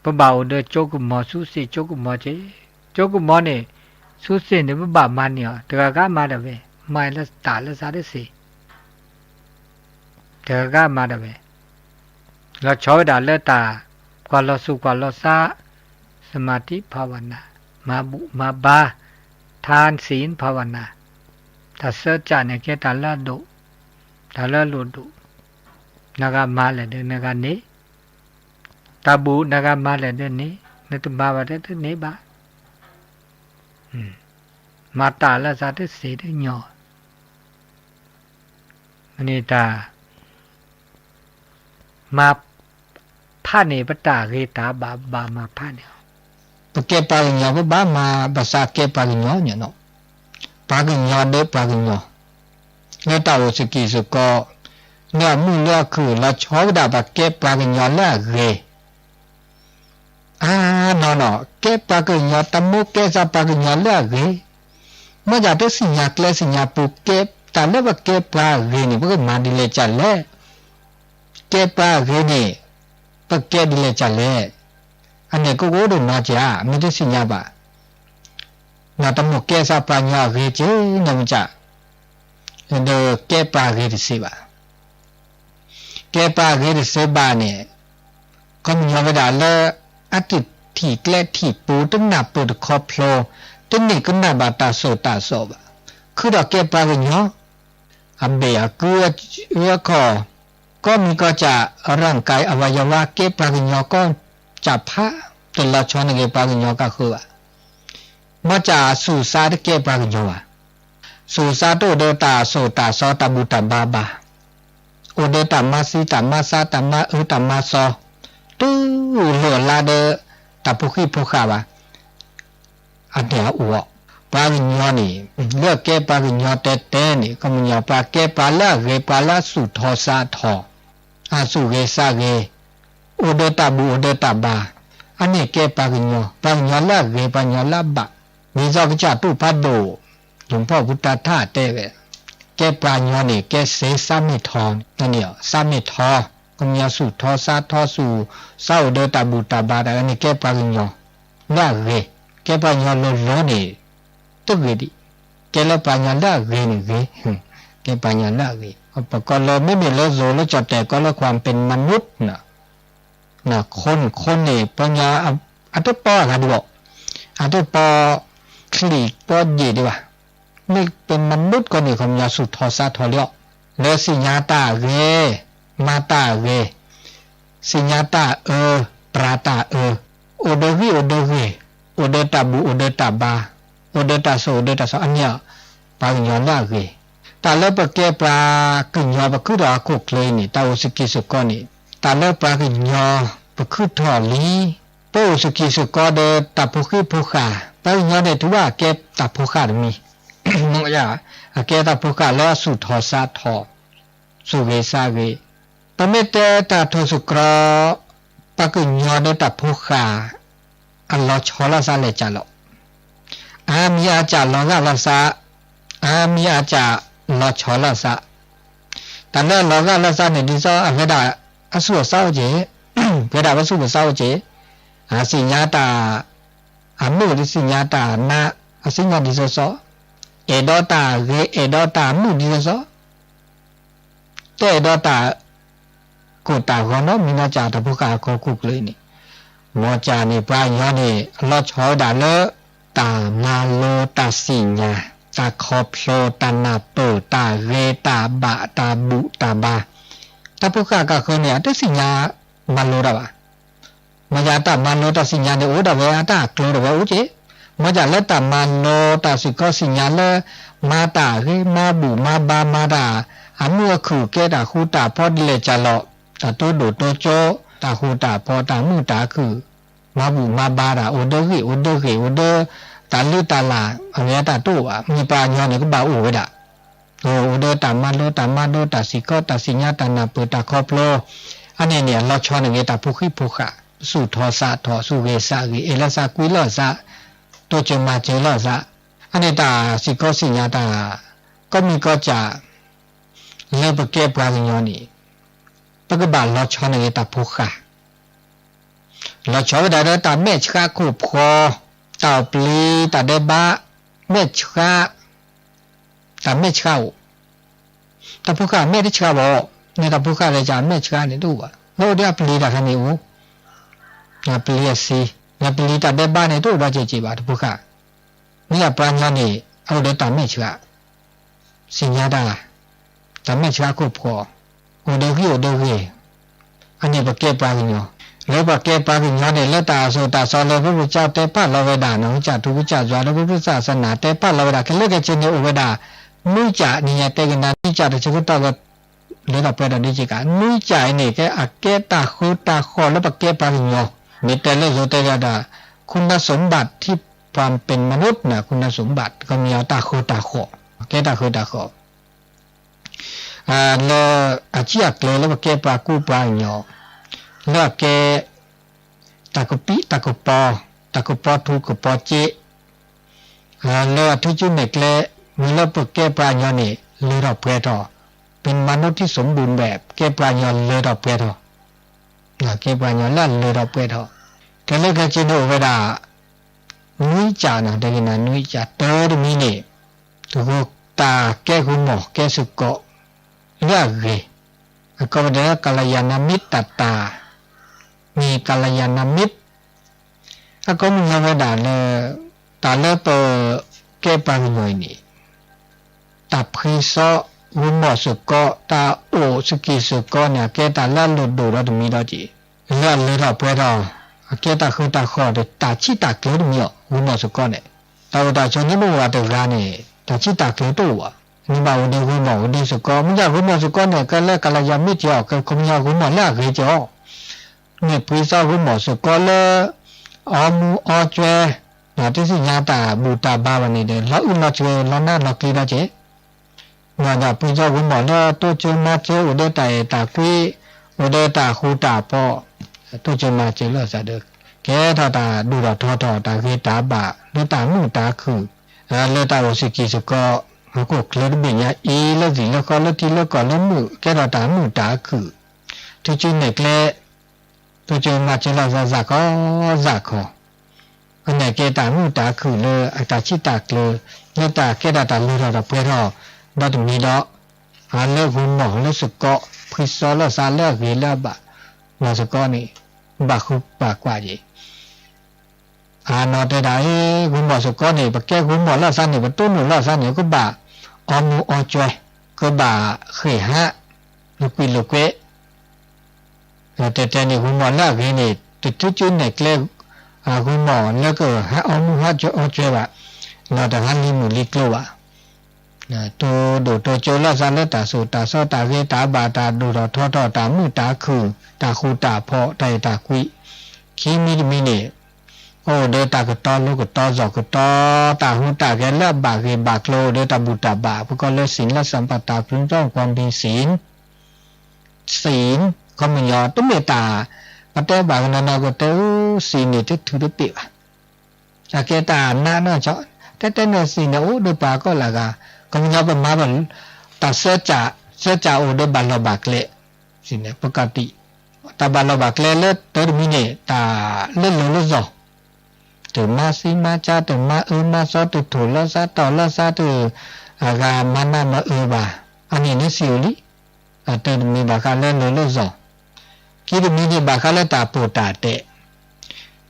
ปะบ่าวเดโจกุมอสุเสโจกุมอเจโจกุมอนี่สุเสนี่บ่บ่ามันเนี่ยตะกะมาดะเวไม่ละตาละซาได้สิตะกะมาดะเวแล้วชอดาเลตากว่าเราสุกว่าเราซาสมาธิภาวนามาบาทานศีลภาวนาถ้าเสจาเนี่ยแกตาละโดนากามาเลยเดนากานี้ตาบูนากามาเลยเดนี้นตุบาบาเดตนี้บามาตาละซาเตเสเดญอ อันนี้ตามาผ้าเนปตาเกตาบามาผ้าเนี่ยปเกปากิญญาบ้ามาภาษาเกปากิญญาเนี่ยเนาะปากิญญาเดปากิญญาเนี่ยตาโอสกิสุก็เนี่ยมูลละคือละชอบดาบเกปากิญญาละเรเนาะเกปากิญญาตมุเกซาปากิญญาละเรมาจากที่สิญญาเคลสิญญาปุเกตาเลบเกปาเรนี่พวกมาดิเลจัลเลเกปาเรนี่ปเกดิเลจัลเลอันนี้ก็โดนมาจ้าไม่ได้สิญญาบะนาตมุเกซาปัญญาเรเจนมจ้าเดเกปาเรดิสิบะเกปาเรดิสิบะเนี่ยก็มีเวลาละอาทิตย์ที่แกล้ที่ปูตั้งหน้าเปิดคอพโลตั้งนี่ก็หน้าบาตาโซบะคือดอกเกปากิญญาอันเบียเกลือก็มีก็จะร่างกายอวัยวะเกปากิญญาก็จับพระตลอดชนเกปากิญญาก็คือมาจากสุสานเกปากิญญาสุสานโตเดตาโสตาซอตาบุตาบาบาโอเดตามาสีตามาซาตามาตามาซอตู้หล่อลาเดตาพุขีพุขาบะอันเดียวอ้วปากิญญานี่เลือกเกปากิญญาเต้นี่ก็มีปาเกปาละเรปาละสุทอซาทออาสุเกซาเกโอเดตาบูโอเดตาบาอันนี้เกปากิญญาละเรปาญญาละบะมีจอกจะตุพัดโดหลวงพ่อพุทธทาสเตเวเกปาญญานี่เกเสสามิทอนั่นเนี่ยสามิทอก็มีสุทอซาทอสุซาโอเดตาบูตาบาอันนี้เกปากิญญาละเรเกปาญญาโลโลนี่ตุกดิเกลปัญญาละเรนี่เรเกปัญญาละเรปกรณ์ไม่มีโลโซโลจแต่ก็ละความเป็นมนุษย์นะคนนี่ปัญญาอัตปอกันดีบอกอัตปอคลีกปอดีดีว่าไม่เป็นมนุษย์ก็นี่ความยาสุทอซาทอเลียวแล้วสิญาตาเรมาตาเรสิญาตาปราตาโอเดวิโอเดเวโอเดตาบูโอเดตาบาโอเดตาโซอันเนี้ยปากิญญาละเรตาเลปเกปากิญญาปคือดาคุกเลยนี่ตาโอสกิสุกอนี่ตาเลปากิญญาปคือทอลีโปสกิสุกอเดตาพุขีพุขาปากิญญาเดถือว่าเก็บตาพุขามีมองอย่าเกตาพุขาแล้วสุทอซาทอสุเวซาเวปเมเตตาทสุกรปากิญญาเดตาพุขาอัลลอฮ์ชอลาซาเลจาโลอามีอาจารย์ลองกันละซะมีอาจารย์ลอชอละซะแต่เนี่ยลองกันละซะเนี่ยดิซอเวดาอสุเศร้าเจเวดาอสุเศร้าเจสิญญาตามุดิสิญญาตานะสิญญาดิซอเอดอตาเรเอดอตามุดิซอเตเอดอตาโกตาของเนาะมีนาจาตะพุกาโคคุกเลยนี่มอจานี่ปลายอนี่ลอชอดาเลตามาโลตาสิญญาตาคอพโลตานาเปตาเรตาบะตาบุตาบาตาพุกากะคนเนี่ยตสิญญามาโลดาบะมายาตามาโลตาสิญญาเนี่ยโอดาเวอาตาโคลดาเวอุเจมาจาเลตามาโลตาสิกอสิญญาเลมาตาเรมาบุมาบามาดาอามัวคือเกตาคูตาพอดิเลจาโลตาโตโดโตโจตาคูตาพอตามุตาคือมาบุมาบาดาโอเดกิโอเดตาลุตาลาอันนี้ตาตู้มีปลาญาเนี่ยก็บ่าอูเวดาโอเดตามาโลตามาโดตาสิกอตาสิญญาตานาเปตาคอพโลอันนี้เนี่ยเราชอนเนี่ยตาพุขิพุขะสุทอซาทอสุเวสากิเอลาซากุยลอซาตัวเจมาเจลอซาอันนี้ตาสิกอสิญญาตาก็มีก็จะเลิกเก็บปลาญานี่ปกบาเราชอนเนี่ยตาพุขะเราชอบได้ตาเมชกาคูพอตาปลีตาเดบะเมชกาตาเมชกาตาพุกาเมชกาบ่เนี่ยตาพุกาเลยจานเมชกาเนี่ยดูว่าโอ้เดี๋ยวปลีตาคันนี้อูเนี่ยปลีสิเนี่ยปลีตาเดบะเนี่ยดูว่าเจจีบาตาพุกาเนี่ยปราญญานี่เอาเดตาเมชกาสิญญาดาตาเมชกาคูพอโอเดกิโอเดกิอันนี้ปะเก็บปราญญาแล้วปะเก็บปากิญญาเนี่ยละตาโสตาซอเลพระพุทธเจ้าเตปะลเวดาน้องจัตุพุทธเจ้าจวาลพระพุทธศาสนาเตปะลเวดาเคเลกเจเนอุเวดามุจานิยเตกนานิจาตะชกุตะก le da pe da ni ji ka nui chai ni ke a ke ta khu ta kho le ba ke pa nyoมีแต่ละโยเตระดาคุณสมบัติที่ความเป็นมนุษย์นะคุณสมบัติก็มีเอาตาโคตาโคแกตาโคตาโคแล้วอาชีพเลยแล้วแกปลากู้ปลาหยอแล้วแกตะกุปีตะกุปอทุกุปอเจแล้วทุจุเนกเลยมีแล้วพวกแกปลาหยอนี่เลยเราเปรตเป็นมนุษย์ที่สมบูรณ์แบบแกปลาหยอเลยเราเปรตแกปลาหยอแล้วเลยเราเปรตแต่แล้วก็จะดูเวลานุ้ยจ่านะได้ยินนะนุ้ยจ่าเตอร์มีนี่ถูกตาแก้คุณหมอแก้สุกเกาะเรื่องเลยก็เป็นกัลยาณมิตรตามีกัลยาณมิตรก็มีเวลาเลยตาเล่เปิดแก้ปัญหานี่ตับพิษคุณหมอสุกเกาะตาโอสกิสุกเกาะเนี่ยแก้ตาเล่หลุดดูเราตรงนี้ได้จีเรื่องเลยเราเพื่อเราแกตาคือตาขอดตาชิตาเกลือมีอ่ะวุ้นมาสุกอนเนี่ยตาชนนี่มันว่าตัวร้านเนี่ยตาชิตาเกลือตัวนี่มาวันนี้วุ้นมาวันนี้สุกอนมันจะวุ้นมาสุกอนเนี่ยก็เลิกกัลยาณมิตรจ่อก็คงจะวุ้นมาเลิกเลยจ่อเนี่ยพิซซ่าวุ้นมาสุกอนเลยอามูอาเจเนี่ยที่สิญาตาบูตาบาวันนี้เด้อแล้วอุ่นมาเจแล้วน่ารักดีนะเจ๊เนี่ยพิซซ่าวุ้นมาแล้วตัวเจมาเจอุดตาคุยอุดตาคูตาพ่อตัวจะมาเจริญสัตว์แกถ้าตาดูเราทอตาคือตาบะหรือตาหมูตาคือแล้วตาโอสิกิสก็เขาก็เคลื่อนไปเนี่ยอีแล้วสิแล้วก็แล้วที่แล้วก็แล้วมือแกเราตาหมูตาคือที่จริงเนี่ยแกตัวจะมาเจริญสักก็สักขออันไหนแกตาหมูตาคือเลยตาชิตาเลยแล้วตาแกตาเลยเราเพื่อเราเราตรงนี้เนาะเลิกหุ่นหมอแล้วสุกก็พิษแล้วซาเลิกเวลาบะมาสุกก็นี่บาคุปากว่าจีนอแต่ได้คุณบอกสุกนี่ปะแก้คุณบอกล่าสันนี่ปะตุ้นหนูล่าสันนี่ก็บ่าอมูอจวยก็บ่าเคยฮะลูกวิลูกเวแต่นี่คุณบอกล่าเวนี่ติดจุดเนี่ยเกล้คุณบอกแล้วก็ฮะอมูฮะจอจวยว่ะเราแต่ฮันลิมูลิกลัวตัวดูตัวโจล่าสันแล้วตาสูตาซ้อตาเวตาบาตาดูเราทอตามือตาคือตาคูตาพอไตตาคุยขีมีนี่โอ้เดตากตอลูกตอจอกตอตาหูตาแกแล้วบากบากโลเดตาบุตาบาพวกก็เลยศีลและสัมปตาพึงต้องความดีศีลก็มันยอตุ้มเมตาปะเตบากนาก็เตศีลนี่ที่ถือได้ปิวจากแกตาหน้าเจาะแต่เนี่ยศีลเนี่ยโอ้เดปาก็ละกาก็มันยอประมาณตาเสจ่าโอ้เดบัลลบากเลศีลเนี่ยปกติตาบัลลบากเลเลเตอร์มิเนตาเล่นโลโซถึงมาซีมาจ้าถึงมามาซอตุถูละซาต่อละซาตุกามานามาบาอันนี้เนี่ยสิวลิเติมมีบาคาเล่นโลโซคิดมีนี่บาคาเล่ตาปูตาเต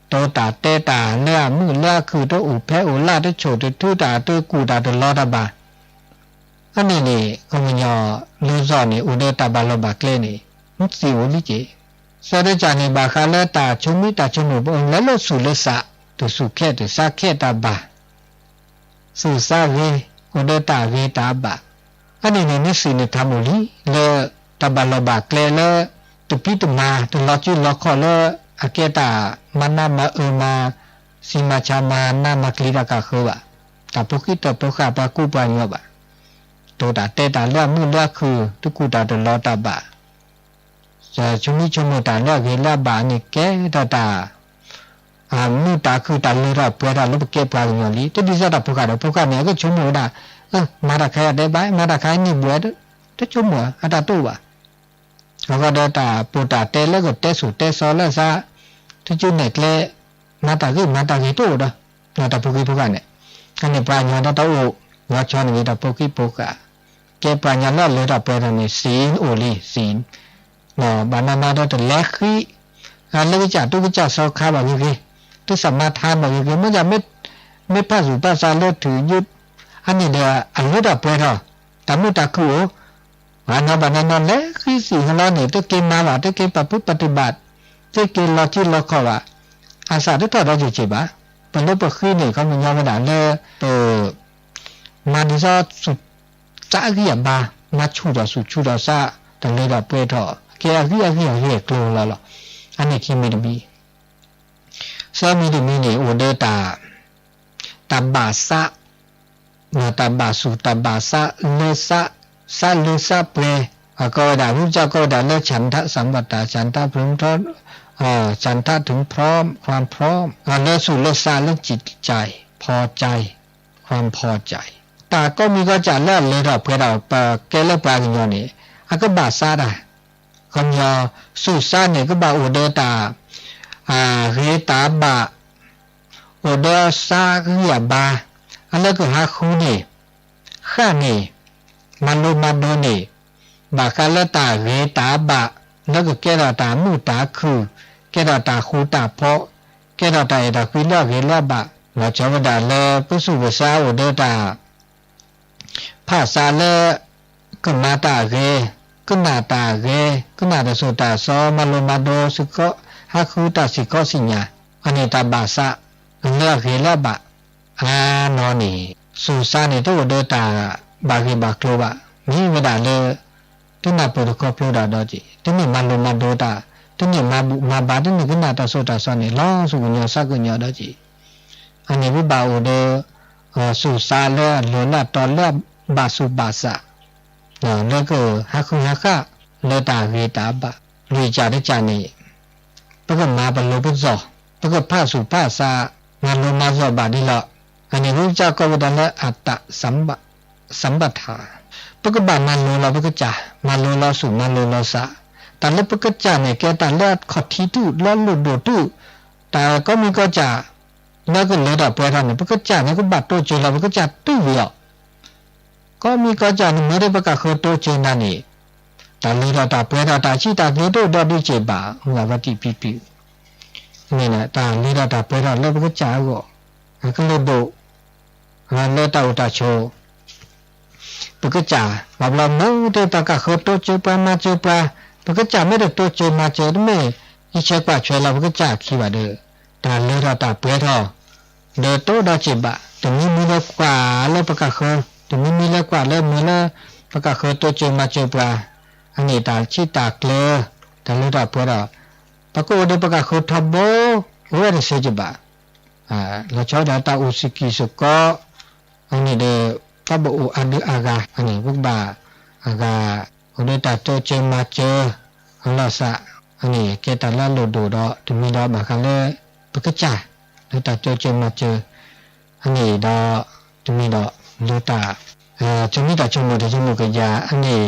โตตาเตตาเนื้อมือเลือคือตัวอุเพอุลาตัวโฉดตัวตาตัวกูตาตัวลอดบาอันนี้นี่ก็มันยอโลโซนี่อุเดตาบาลบากเลนี่มุสิวลิจิสระจานี่บาคาเล่ตาชุมิตาชุนุบงแล้วโลสุเลสะตัวสุเขตัวสักเขตาบาสุสาเวอุเดตาเวตาบาอันนี้เนี่ยสิเนี่ยทำอุลีเลตาบาลบากเลเลตุปิตุมาตุลอจิลอคอเลอาเกตามันนามามาสิมาชามานามาคลีรากาคือว่าตาปุกิตปุขาปากูปานยบะตัวตาเตตาเลือมือเลือคือตุกูตาตุลอตาบาจะชุมิชุมุตาเลือเวลาบานี่แกตามือตาคือตาลือราเปราลบเก็บปลาอย่างนี้ตัวดิฉันตาพุกาเนี่ยก็ชุ่มหัวด่ามาตาใครได้บ้างมาตาใครนี่บัวตัวชุ่มหัวอัตตัวแล้วก็เดินตาปูตาเตะแล้วก็เตะสุเตะซอแล้วซะที่จุดเนี่ยเลยมาตาคือมาตากี่ตัวเด้อมาตาพุกาเนี่ยอันนี้ปลาอย่างนั้นตัวว่าชอนนี่ตาพุกาเก็บปลาอย่างนั้นเลยตาเปราเนี่ยศีลโอลีศีลเนาะบานานาตัวเล็กขี้เล็กจัดตัวจัดซอข้าวแบบนี้ตัวสมาทานแบบนี้มันจะไม่พลาดสุภาษาเลือดถือยุดอันนี้เดียวอันนี้ดับไปเถอะแต่มุตะคือวันนั้นวันนั้นเลยคือสิ่งของเราเนี่ยตัวเกมมาว่าตัวเกมปฏิบัติตัวเกมเราที่เราขอว่าอาสาที่ตัวเราจะจีบะเป็นรูปคือเนี่ยเขามันยอมไม่ได้เลยตัวมาดิซอสุดจ้าเกี่ยบามาชูดอสุชูดอซาต แต่เลยดอกเปรทอแกเรียกลัวแล้วล่ะอันนี้ที่มีดีซามีดีมีนี่โอเดตาตาบาสะนาตาบาสุตาบาสะเลสะสะเลสะเปรก็ได้พระเจ้าก็ได้และฉันทะสัมปตะฉันทะพร้อมฉันทะถึงพร้อมความพร้อมและสุเลสะและจิตใจพอใจความพอใจตาก็มีก็จะเลิศเลยเราเพื่อเราแกเลิศปลาอย่างนี้ก็บาสะได้คำยอสุสะเนี่ยก็บาอุเดตาเรตาบะอุเดสะก็อย่าบาแล้วก็หาคูนี่ข้านี่มันโนนี่บาคาลตาเรตาบะแล้วก็แกเราตามูตาคือแกเราตาคูตาเพาะแกเราตาเอตาคุยเล่าเรลาบะเราจะว่าด่าเลยก็สุภาษาอุเดตาภาษาเลก็มาตาเรก็นาตาเรก็นาตาโสตาซอมาโลมาโดสุก็ฮักคูตาสิก็สิญญาอันนี้ตาบาสะเลือกเรลาบะนอนี่สุสานี่ตัวอุเดตาบากิบากโลบะมีเวลาเลยที่นาปุถุกพลูดาดอจิที่นี่มาโลมาโดตาที่นี่มาบาที่นี่ก็นาตาโสตาซอนี่ล้อสุกุญญาสักกุญญาดอจิอันนี้วิบาอุเดสุสาเลโลละตอเลบาสุบาสะแล้วก็ฮักคุฮักกะเลตาเวตาบะลุยจาได้จานี่ปะก็มาบรรลุพุทธะปะก็พาสุภาษางานโลมาซอบาดิละอันนี้พระเจ้าก็ว่าดันละอัตตะสัมปทาปะก็บามันโลละปะก็จามันโลละสุมันโลละสะแต่ละปะก็จาเนี่ยแกแต่ละขอดที่ตู้ละหลุดโดตู้แต่ก็มีก็จาแล้วก็เลยดอกเปรตเนี่ยปะก็จาเนี่ยก็บาดโตเจละปะก็จาตู้เดียวก็มีก็จานี่ไม่ได้ประกาศโตเจนั่นนี่แต่เลยดอกเปรตาชิตาเกโตดอดิเจบาหัววัติปินี่นะตาเลยดอกเปรตแล้วปะก็จาก็ก็เลยโดเลตาอุตาโชปะก็จาบาบลาโนเตปะกะโคโตเจปามาเจปาปะก็จาไม่ได้โตเจมาเจดเมอีเชกว่าช่วยเราปะก็จาขี้ว่าเด้อตาเลยดอกเปรตเดโตดอเจบะตรงนี้มีแล้วกว่าแล้วปะกะโคตรงนี้มีแล้วกว่าแล้วมือแล้วปะกะโคโตเจมาเจปาอันนี้ตาชิตาเกลตาเลยดอกเปรตปะก็เดปะกะโคทบโบโอเรเซเจบะเราชอบดาตาอุสิกิสุก็อันนี้เดพระบุอันนี้อากาอันนี้พวกบาอากาอุเดตาโตเจมาเจอันละสะอันนี้เกตาลาโลโดดอถึงมีดอบาคันเลยปกจ่าเดตาโตเจมาเจอันนี้ดอถึงมีดอโลตาจะมีดาจมูกที่จมูกกะยาอันนี้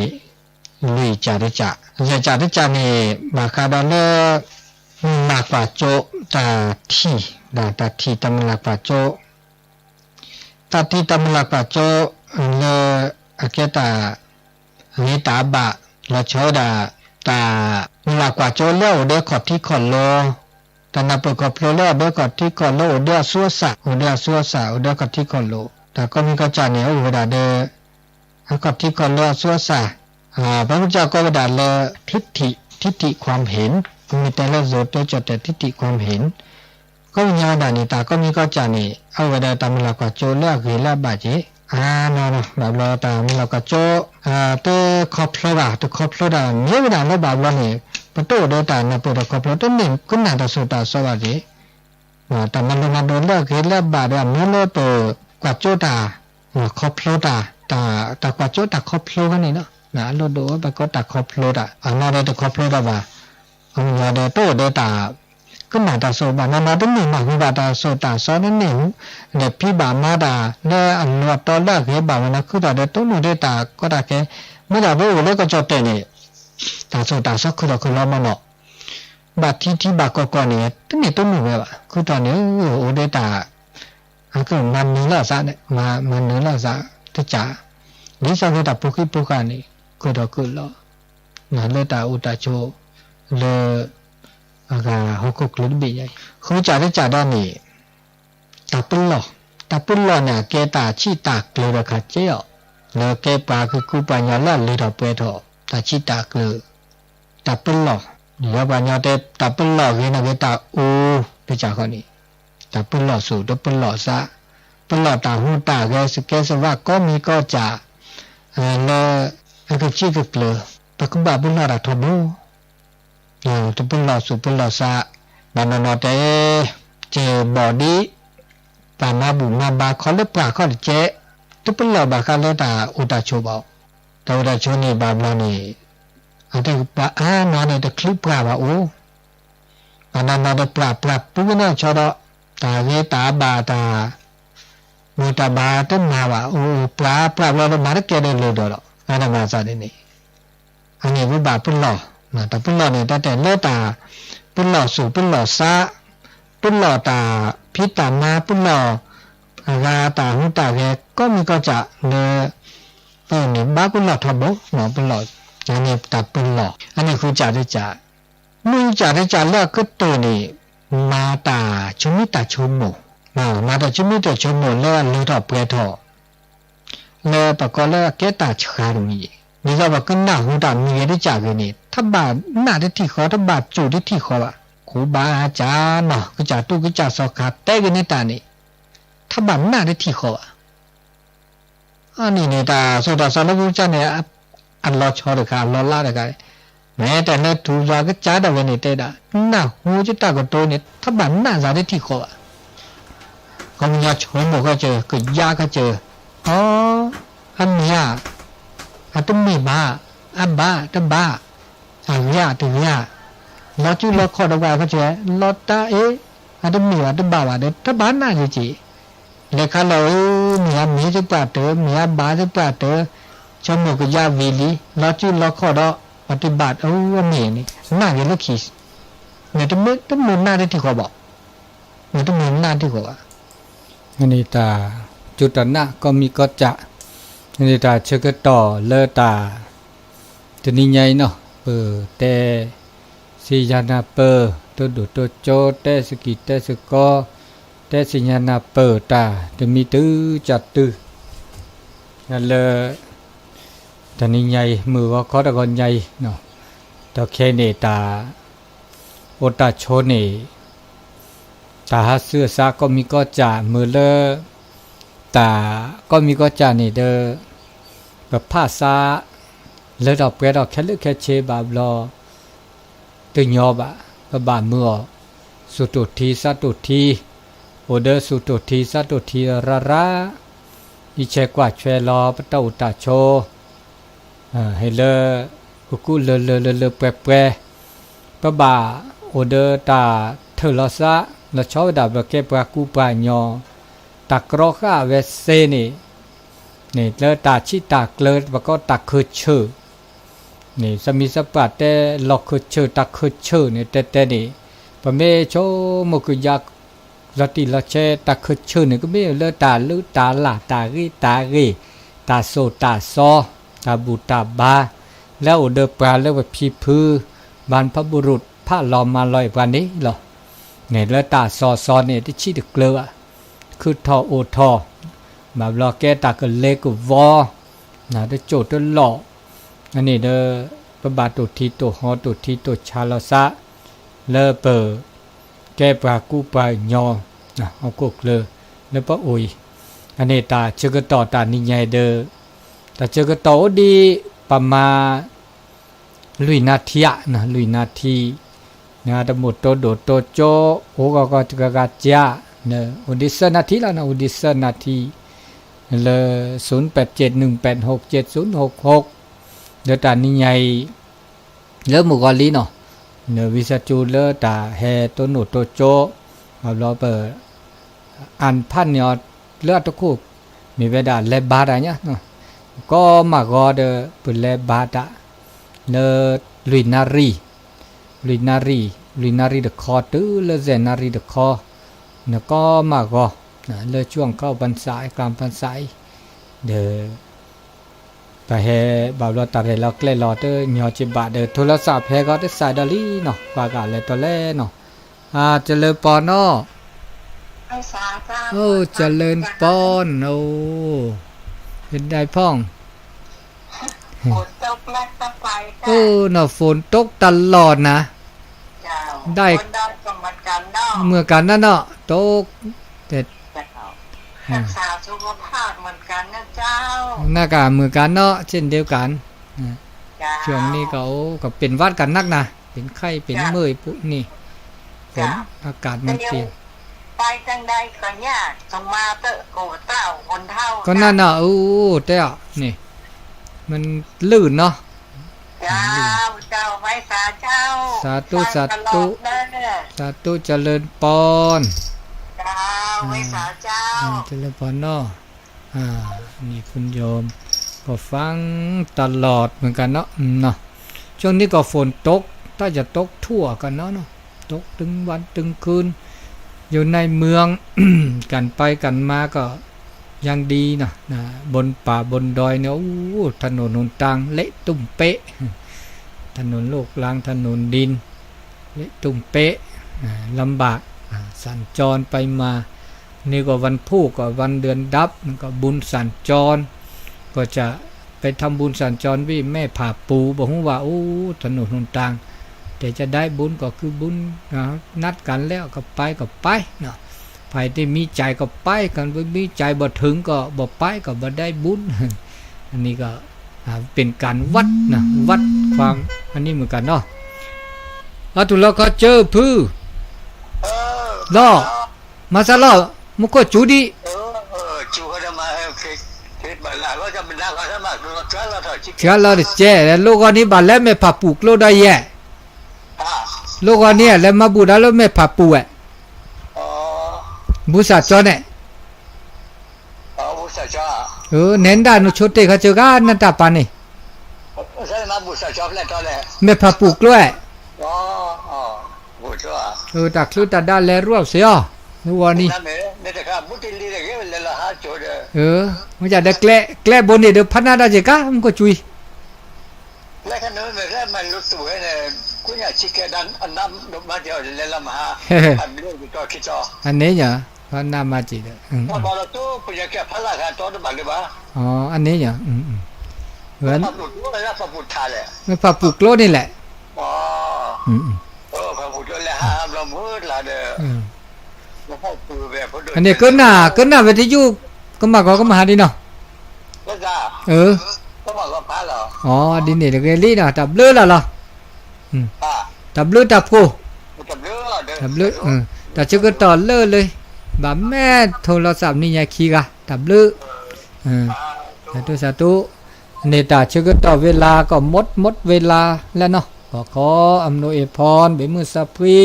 ลุยจ่าได้จ่านี่บาคาดอเลมากกว่าโจตาที่ตาที่ตำลักปาโจตาที่ตำลักปาโจเลอเกตาเนตาบะละโชดาตาลักปาโจเลวเดขอที่ขอโลตานาปกอบโลเลวเดขอที่ขอโลเดซัวสะเดขอที่ขอโลแต่ก็มีก็จาเนี่ยอุดาเดขอที่ขอโลซัวสะพระพุทธเจ้าก็อุดาเลทิฏฐิความเห็นมีแต่ละโซโตจดแต่ทิฏฐิความเห็นก็วิญญาณดานิตาก็มีก็จานี่เอาไว้ได้ตามหลักว่าโจเลือกหรือละบาจินอนแบบเราตามหลักว่าโจตัวครอบครัวตัวครอบครัวดาเนี่ยเวลาเราแบบว่าเนี่ยประตูเดินตานะประตูครอบครัวตัวหนึ่งก็น่าจะสุดตาสวัสดีแต่มันมาโดนเลือกหรือละบาดเนี่ยเมื่อตัวกว่าโจตาครอบครัวตากว่าโจตาครอบครัวกันนี่เนาะนะเราดูว่าไปก็ตาครอบครัวตาเราได้ตัวครอบครัวตาว่าเราได้ตัวเดินตาก็นาตาโซบานามาตั้งหนึ่งมาพิบาตาโซตาซ้อนนั่นหนึ่งเด็กพี่บามาดาเนื้ออันวัดตอนแรกเห็นบามันนะคือตาเด็กต้นหนูเด็กตาก็ตาแค่เมื่อตาไปอุเล่ก็จอดเตนี่ตาโซตาสักคือเราคือเรามาเนาะบาที่บาก่อนเนี่ยตั้งแต่ต้นหนูเลยว่ะคือตอนนี้อุเด็กตาก็มันเนื้อละซะเนี่ยมันเนื้อละซะที่จ่านี่สักคือตาปุกิปุกานี่คือเราคือเรานั่นเลยตาอุตาโชเลยอากาฮอกกลุบิใหญ่เขาจ่าได้จ่าด้านนี้ตาปุลลอเนี่ยเกตาชิตากลือค่ะเจ้าแล้วเกปาคือกูปัญญาละเลยดอกเปทอตาชิตากลือตาปุลลอเดี๋ยวปัญญาเตตาปุลลอเกนะเกตาอูไปจ่าคนนี้ตาปุลลอสู่ตาปุลลอซะปุลลอตาหูตาแกสว่าก็มีก็จ่าแล้วก็ชิกกลือ ปะกุบะบุญละทบุตุปุลอสุปุลอสะบานนอเตเจบอดีปานาบุมาบาขอเลปราขอเจตุปุลอบาคาเลตาอุตาโชบอตอุตาโชนี่บาบลานี่อันเตปะนอนี่ตะคลิปราบาโอปานานอเตปราปุกนะชอดอตาเวตาบาตามุตาบาตนาบาโอปราบลามาระเกเดโลดออันนั้นมาซาเดนี่อันนี้วิบาปุลอนะตะปุลอนี่ตะแต่เลตาปุลอสุปุลอสะปุลอตาพิตานาปุลอราตาหุตาเกก็มีก็จะเลนี่บาปุลอทบเนาะปุลออันนี้ตาปุลออันนี้คือจะได้จะมุ่งจะได้จะแล้วก็ตัวนี่มาตาชุมิตาชุมโมมาตาชุมิตาชุมโมแล้วเลทอเปทอแล้วปะก็แล้วเกตาชารุมีนี่ก็ว่าก็หน้าหุตามีได้จากนี่ถ้าบาหน้าได้ที่ขอถ้าบาจูได้ที่ขอว่าครูบาอาจารย์เนาะก็จะตู้ก็จะสอขาเตกันในตานี่ถ้าบาหน้าได้ที่ขออันนี้เนี่ยตาสุดาสารกุจเนี่ยอันรอชอเด็กอันรอล่าเด็กแม้แต่เนี่ยถูกว่าก็จ้าแต่วันนี้เตะหน้าหูจะตาก็โตเนี่ยถ้าบาหน้าจะได้ที่ขอก็มียาชนหมดก็เจอก็ยาก็เจออ๋ออันนี้อันตุ้มมีบ้าอันบ้าตั้มบ้าอันยาตึงยาเราจู่เราขอดเอาไว้ก็เจอเราตาอันตุ้มมีอันตุ้มบ้าว่าเด็ดถ้าบ้านน่าจะจีเลขาเรามีจะปาเตอมีบ้าจะปาเตอชมก็ยาวิลีเราจู่เราขอดปฏิบัติมีนี่น่าจะเลิกคิดเนี่ยต้องมีหน้าได้ที่เขาบอกเนี่ยต้องมีหน้าที่เขาว่าอันนี้ตาจุดนะก็มีก็จะอันนี้ตาเชกต่อเลตาตัวนี้ใหญ่เนาะแต่สิญาณเปตัวดุตัวโจแต่สกิแต่สกอแต่สิญาณเปตาจะมีตื้อจัดตื้อนั่นเลยตัวนี้ใหญ่มือว่าเขาตะกอนใหญ่เนาะตัวแค่นี้ตาโอตาโชนี่ตาเสื้อซาก็มีก็จะมือเลตาก็มีก็จะนี่เด้อแบบภาษาเลดอกเปดอกแค่ลึกแค่เชบาบลอตึงยอบะก็บามือสุตุทีสัตุทีโอเดอร์สุตุทีสัตุทีระอิเชกว่าเชลอปะตาอุตาโชให้เลกุเลแปรปะบาโอเดอร์ตาเทลอซะละชอบดับเก็บปากูปาญอตักรอข้าเวเซนี่เลตาชิตาเกลดแล้วก็ตักคือชื่อนี่สมิสปัตแต่ลอกคือชื่อตักคือชื่อนี่แต่นี่ปะเมโชมกุยักละติละเชตักคือชื่อนี่ก็ไม่เลตาลือตาลาตารีตาโซตาซอตาบูตาบาแล้วเดอปลาแล้วแบบพีพือบรรพบุรุษพระลอมมาลอยวันนี้หรอเนี่ยเลตาซอเนี่ยที่ชี้ตะเกลือคือทอโอทอแบบรอแกตากเล็กวอนะได้โจทย์หล่ออันนี้เด้อประบาตุทีตัวหอตุทีตัวชาลซะเลเปอแกปลากูปลายอนะเอากุกเลยแล้วปะอุยอันนี้ตาเชกต่อตานิยายเด้อตาเชกต่อดีประมาลุยนาทีนะลุยนาทีนะตะหมดโตโดโตโจโอก็จะกะจ้าเนี่ยอุดิสนาทีละนะอุดิสนาทีเลย0871867066เดตานี่ใหญ่เลิกหมู่กอลีเนาะเนี่ยวิสจูเลตาแฮตัวหนูตัวโจเอาล้อเปิดอันพันเนี่ยเลือดตะคุกมีเวลาเลบาดเนี่ยเนาะก็มากอเดเป็นเลบาดเนลุยนารีเดคอตื้อเลเซนารีเดคอเนี่ยก็มากอเลยช่วงเข้าพรรษากลางพรรษาเดไปเฮบาลตาเรลอกเลลอเตอร์ญอจิบะเดโทรศัพท์เฮก็ได้สายดาลีเนาะกว่ากะเลยตัวแลเนาะเจริญปอนเนาะโอ้เจริญปอนโอ้เป็นได้พ่องฝนตกลัดตะไฟเนาะฝนตกตลอดนะได้เมื่อกันนั่นเนาะตกแต่รักษาสุขภาพเหมือนกันนะเจ้าหน้ากาเหมือนกันเนาะเช่นเดียวกัน จ้า ช่วงนี้ก็เป็นหวัดกันนักนะเป็นไข้เป็นเมื่อยปุ๊นี่ฝนอากาศมันเปลี่ยน ไปจังใดก็ยากต้องมาเตอะโกเต้าคนเท่า ก็นั่นน่ะเต้านี่ มันลื่นเนาะ เจ้าเจ้าไว้สาเจ้า สาธุสาธุ ไปตลอดเด้อ สาธุเจริญปอน เจ้าไว้สาเจ้า เจริญพรเนาะนี่คุณโยมก็ฟังตลอดเหมือนกันเนาะเนาะช่วงนี้ก็ฝนตกถ้าจะตกทั่วกันเนาะตกถึงวันถึงคืนอยู่ในเมือง กันไปกันมาก็ยังดีนะบนป่าบนดอยเนี่ยถนนหนทางเละตุ้มเป๊ะถนนโลกลางถนนดินเละตุ้มเป๊ะลำบากสัญจรไปมานี่ก็วันพุธก็วันเดือนดับมันก็บุญสัญจรก็จะไปทำบุญสัญจรวิแม่ผาปูบอกว่าถนนหนทางแต่จะได้บุญก็คือบุญนัดกันแล้วก็ไปเนาะใครที่มีใจก็ไปกันไม่มีใจบ่ถึงก็บ่ไปก็บ่ได้บุญ อันนี้ก็เป็นการวัดนะวัดความอันนี้เหมือนกันเนาะตุลก็เจอพื้ล่อมาซะล่อมุก็จูดีจูก็จะมาเทศบาลาก็จะเป็นนักธรรมะเราเชื่อเราถอยชิค เชื่อเราเจ๊แล้วลูกอันนี้บาแล้วไม่ผับปลูกโลได้แย่ลูกอันนี้แล้วมาบูดแล้วไม่ผับปลูกบุษาจอเนี่ยบุษจอเน้นได้นุชเตเขาเจอกันนั่นตาปานี่ใช่มาบุษจอแล้วตอนแรกไม่ผับปลูกด้วยบุษจอตักคลุตาด้านแล้วรวบเสียลูกอันนี้นี่แต่ครับมุติลีเลยก็เลยละหาโจดมันจะได้แกล้บนนี่เดี๋ยวพัฒนาได้จะก้ามันก็จุยแล้วขนมแบบมันรู้ตัวเนี่ยกูอยากชิคกี้พายอันน้ำดอกมาเดียวเลยละมาอันนี้ก็คิดจออันนี้เนี่ยพัฒนามาจีเด้พอเราตู้กูอยากแค่พัฒนาการตัวนั้นบ้างหรือเปล่าอันนี้เนี่ยเหมือนพับปุกแล้วพับปุกทาเลยไม่ผับปลูกโลนี่แหละพับปุกแล้วห้ามเรามืดละเด้ออันนี้เกินหน้าวิทยุก็มาหาดิเนาะก็จะก็มาก็พาเราดินี่เดี๋ยวลี่เนาะตับเลือดละตับเลือดตับกูตับเลือดแต่ชื่อก็ต่อเลือดเลยแบบแม่โทรศัพท์นี่ยายขี้กะตับเลือดสาธุเนี่ยแต่ชื่อก็ต่อเวลาก็หมดเวลาแล้วเนาะขออำนวยพรเบมือสัพพี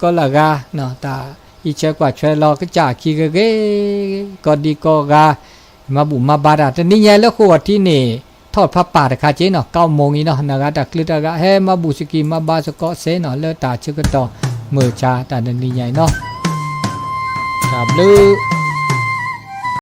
ก็ละกาเนาะตาอีเชกว่าช่วยรอก็จ่าขี้กะเกก็ดีก็กามาบุมาบาดาแต่นี่ไงแล้วขวดที่นี่ทอดพระป่าแต่คาเจเนาะ9 โมงนี้เนาะนะครับแต่คลิปแต่เฮ้มาบุสกีมาบาสก็เซเนาะเลือตาชื่อก็ต่อมือชาแต่นี่ไงเนาะครับลือ